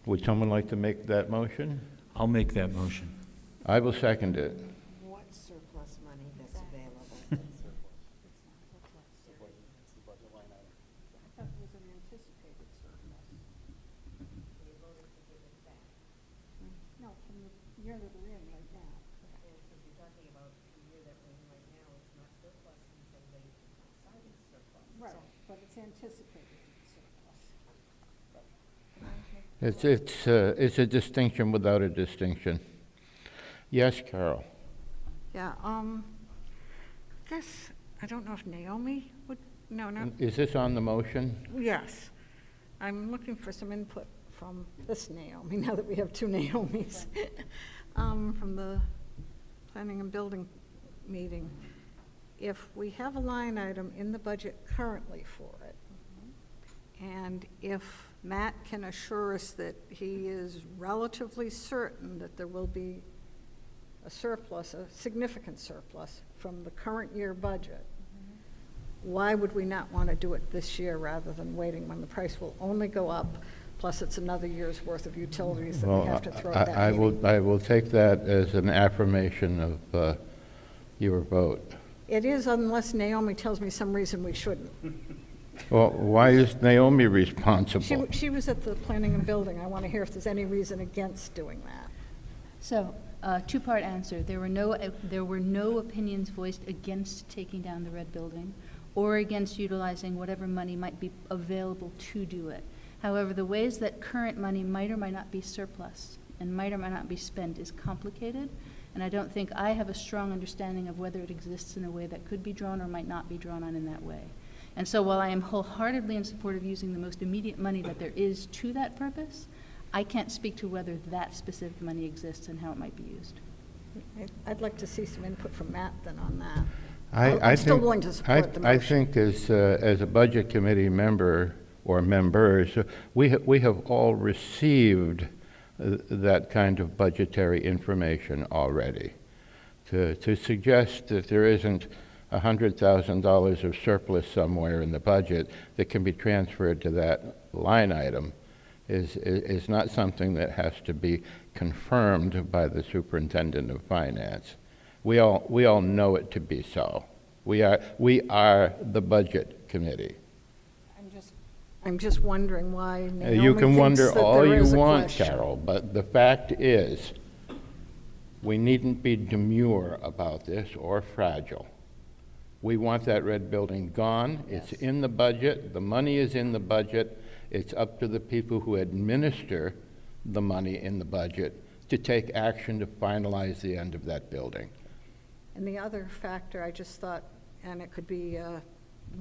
[SPEAKER 1] Would someone like to make that motion?
[SPEAKER 7] I'll make that motion.
[SPEAKER 1] I will second it.
[SPEAKER 10] What surplus money that's available?
[SPEAKER 2] No, from the year that we're in right now. Right, but it's anticipated surplus.
[SPEAKER 1] It's a distinction without a distinction. Yes, Carol?
[SPEAKER 2] Yeah, guess, I don't know if Naomi would, no, no,
[SPEAKER 1] Is this on the motion?
[SPEAKER 2] yes. I'm looking for some input from this Naomi, now that we have two Naomis, from the Planning and Building meeting. If we have a line item in the budget currently for it, and if Matt can assure us that he is relatively certain that there will be a surplus, a significant surplus from the current year budget, why would we not want to do it this year rather than waiting when the price will only go up, plus it's another year's worth of utilities that we have to throw at that
[SPEAKER 1] I
[SPEAKER 2] meeting?
[SPEAKER 1] will take that as an affirmation of your vote.
[SPEAKER 2] It is, unless Naomi tells me some reason we shouldn't.
[SPEAKER 1] Well, why is Naomi responsible?
[SPEAKER 2] She was at the Planning and Building. I want to hear if there's any reason against doing that.
[SPEAKER 4] So, two-part answer. There were no opinions voiced against taking down the red building or against utilizing whatever money might be available to do it. However, the ways that current money might or might not be surplus and might or might not be spent is complicated, and I don't think I have a strong understanding of whether it exists in a way that could be drawn or might not be drawn on in that way. And so while I am wholeheartedly in support of using the most immediate money that there is to that purpose, I can't speak to whether that specific money exists and how it might be used.
[SPEAKER 2] I'd like to see some input from Matt then on that.
[SPEAKER 1] I'm
[SPEAKER 2] still willing to support the
[SPEAKER 1] I
[SPEAKER 2] motion.
[SPEAKER 1] think as a Budget Committee member or members, we have all received that kind of budgetary information already. To suggest that there isn't $100,000 of surplus somewhere in the budget that can be transferred to that line item is not something that has to be confirmed by the Superintendent of Finance. We all know it to be so. We are the Budget Committee.
[SPEAKER 2] I'm just wondering why Naomi
[SPEAKER 1] You can
[SPEAKER 2] thinks
[SPEAKER 1] wonder
[SPEAKER 2] that
[SPEAKER 1] all
[SPEAKER 2] there
[SPEAKER 1] you
[SPEAKER 2] is a
[SPEAKER 1] want,
[SPEAKER 2] question.
[SPEAKER 1] Carol, but the fact is, we needn't be demure about this or fragile. We want that red building gone. It's in the budget. The money is in the budget. It's up to the people who administer the money in the budget to take action to finalize the end of that building.
[SPEAKER 2] And the other factor, I just thought, and it could be a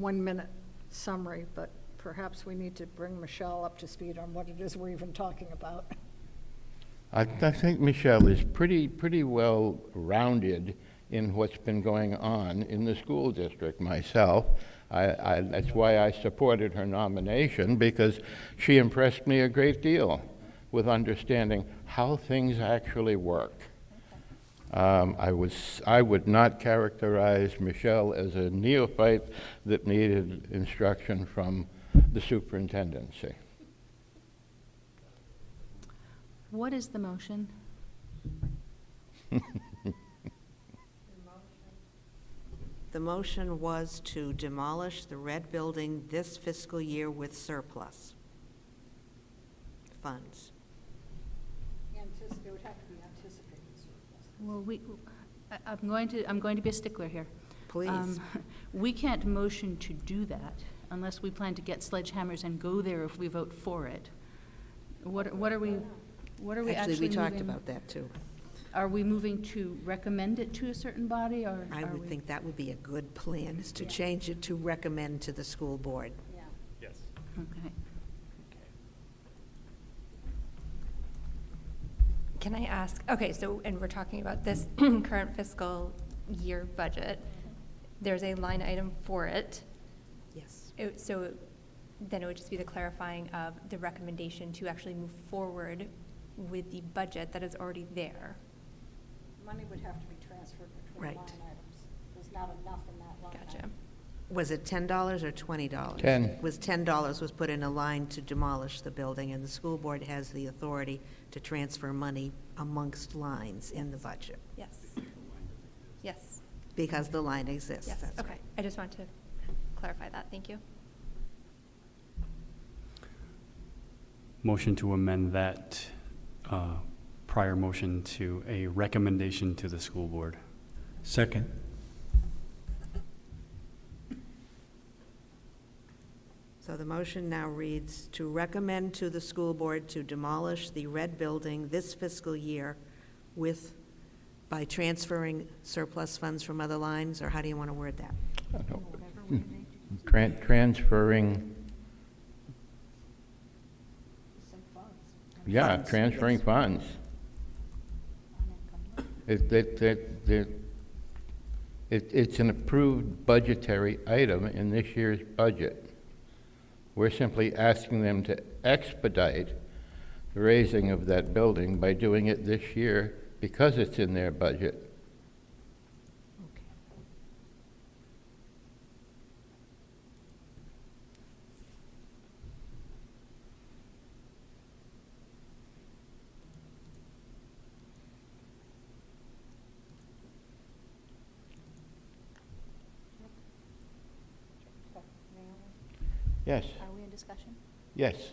[SPEAKER 2] 1-minute summary, but perhaps we need to bring Michelle up to speed on what it is we're even talking about.
[SPEAKER 1] I think Michelle is pretty well rounded in what's been going on in the school district myself. That's why I supported her nomination, because she impressed me a great deal with understanding how things actually work. I would not characterize Michelle as a neophyte that needed instruction from the superintendency.
[SPEAKER 4] What is the motion?
[SPEAKER 10] The motion was to demolish the red building this fiscal year with surplus funds.
[SPEAKER 2] It would have to be anticipated surplus.
[SPEAKER 4] Well, I'm going to be a stickler here.
[SPEAKER 10] Please.
[SPEAKER 4] We can't motion to do that unless we plan to get sledgehammers and go there if we vote for it. What are we actually
[SPEAKER 10] Actually, we talked
[SPEAKER 4] moving-
[SPEAKER 10] about that, too.
[SPEAKER 13] are we moving to recommend it to a certain body, or
[SPEAKER 10] I
[SPEAKER 13] are
[SPEAKER 10] would
[SPEAKER 13] we-
[SPEAKER 10] think that would be a good plan, is to change it to recommend to the school board.
[SPEAKER 6] Yes.
[SPEAKER 13] Okay.
[SPEAKER 11] Can I ask, okay, so, and we're talking about this current fiscal year budget. There's a line item for it.
[SPEAKER 10] Yes.
[SPEAKER 11] So then it would just be the clarifying of the recommendation to actually move forward with the budget that is already there.
[SPEAKER 2] Money would have to be transferred between
[SPEAKER 10] Right.
[SPEAKER 2] line items. There's not enough in that line
[SPEAKER 11] Gotcha.
[SPEAKER 2] item.
[SPEAKER 10] Was it $10 or $20?
[SPEAKER 1] 10.
[SPEAKER 10] Was $10 was put in a line to demolish the building, and the school board has the authority to transfer money amongst lines in the budget,
[SPEAKER 11] Yes. Yes,
[SPEAKER 10] because the line exists.
[SPEAKER 11] yes,
[SPEAKER 10] That's
[SPEAKER 11] okay.
[SPEAKER 10] right.
[SPEAKER 11] I just want to clarify that, thank you.
[SPEAKER 6] Motion to amend that prior motion to a recommendation to the school board.
[SPEAKER 7] Second.
[SPEAKER 10] So the motion now reads, to recommend to the school board to demolish the red building this fiscal year by transferring surplus funds from other lines, or how do you want to word that?
[SPEAKER 1] Transferring, yeah,
[SPEAKER 10] Funds,
[SPEAKER 1] transferring
[SPEAKER 10] yes.
[SPEAKER 1] funds. It's an approved budgetary item in this year's budget. We're simply asking them to expedite the raising of that building by doing it this year because it's in their budget. Yes,
[SPEAKER 4] Are we in discussion?
[SPEAKER 1] yes.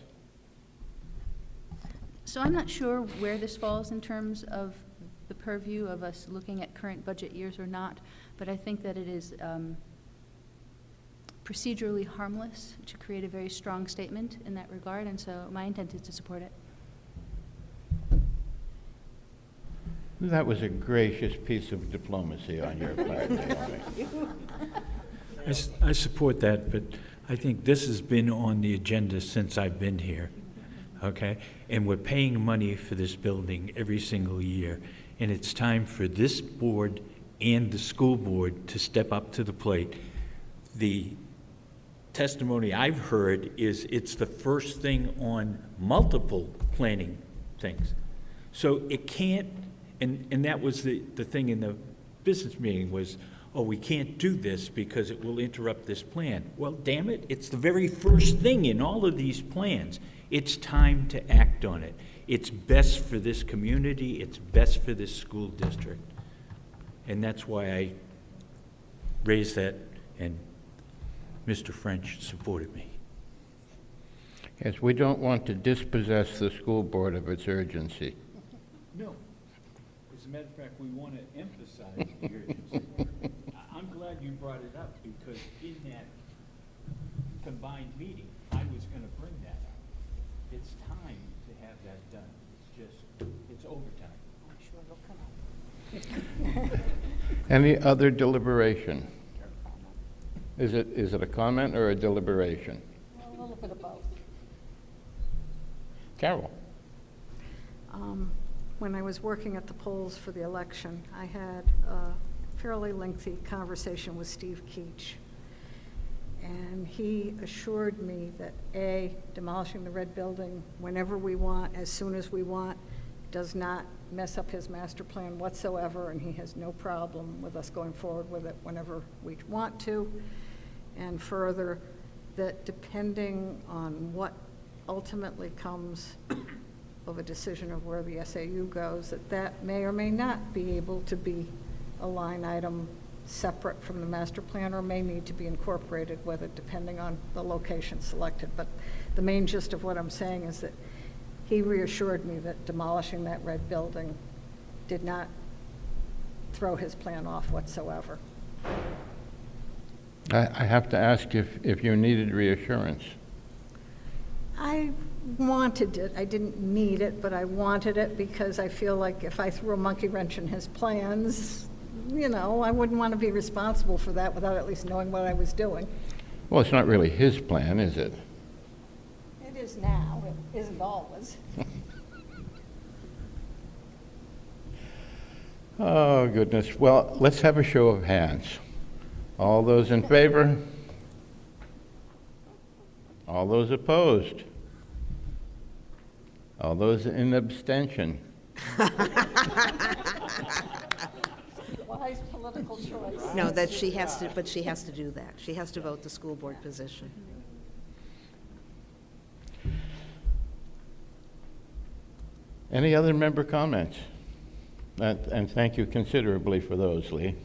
[SPEAKER 13] So I'm not sure where this falls in terms of the purview of us looking at current budget years or not, but I think that it is procedurally harmless to create a very strong statement in that regard, and so my intent is to support it.
[SPEAKER 1] That was a gracious piece of diplomacy on your part, Naomi.
[SPEAKER 7] I support that, but I think this has been on the agenda since I've been here, okay? And we're paying money for this building every single year, and it's time for this board and the school board to step up to the plate. The testimony I've heard is it's the first thing on multiple planning things. So it can't, and that was the thing in the business meeting was, oh, we can't do this because it will interrupt this plan. Well, damn it, it's the very first thing in all of these plans. It's time to act on it. It's best for this community, it's best for this school district. And that's why I raised that, and Mr. French supported me.
[SPEAKER 1] Yes, we don't want to dispossess the school board of its urgency.
[SPEAKER 7] No. As a matter of fact, we want to emphasize the urgency. I'm glad you brought it up, because in that combined meeting, I was going to bring that up. It's time to have that done. It's just, it's overtime.
[SPEAKER 2] I'm sure it'll come out.
[SPEAKER 1] Any other deliberation? Is it a comment or a deliberation?
[SPEAKER 2] A little bit of both.
[SPEAKER 1] Carol?
[SPEAKER 2] When I was working at the polls for the election, I had a fairly lengthy conversation with Steve Keach. And he assured me that, A, demolishing the red building whenever we want, as soon as we want, does not mess up his master plan whatsoever, and he has no problem with us going forward with it whenever we want to. And further, that depending on what ultimately comes of a decision of where the SAU goes, that may or may not be able to be a line item separate from the master plan, or may need to be incorporated with it depending on the location selected. But the main gist of what I'm saying is that he reassured me that demolishing that red building did not throw his plan off whatsoever.
[SPEAKER 1] I have to ask if you needed reassurance.
[SPEAKER 2] I wanted it. I didn't need it, but I wanted it because I feel like if I threw a monkey wrench in his plans, you know, I wouldn't want to be responsible for that without at least knowing what I was doing.
[SPEAKER 1] Well, it's not really his plan, is it?
[SPEAKER 2] It is now, it isn't always.
[SPEAKER 1] Oh, goodness. Well, let's have a show of hands. All those in favor? All those opposed? All those in abstention?
[SPEAKER 2] Wise political choice.
[SPEAKER 10] No, that she has to, but she has to do that. She has to vote the school board position.
[SPEAKER 1] Any other member comments? And thank you considerably for those, Lee.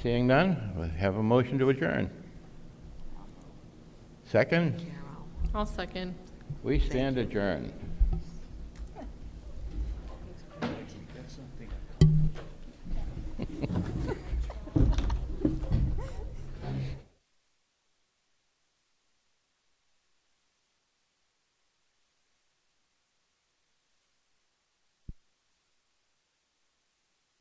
[SPEAKER 1] Seeing none, we have a motion to adjourn. Second?
[SPEAKER 8] I'll second.
[SPEAKER 1] We stand adjourned.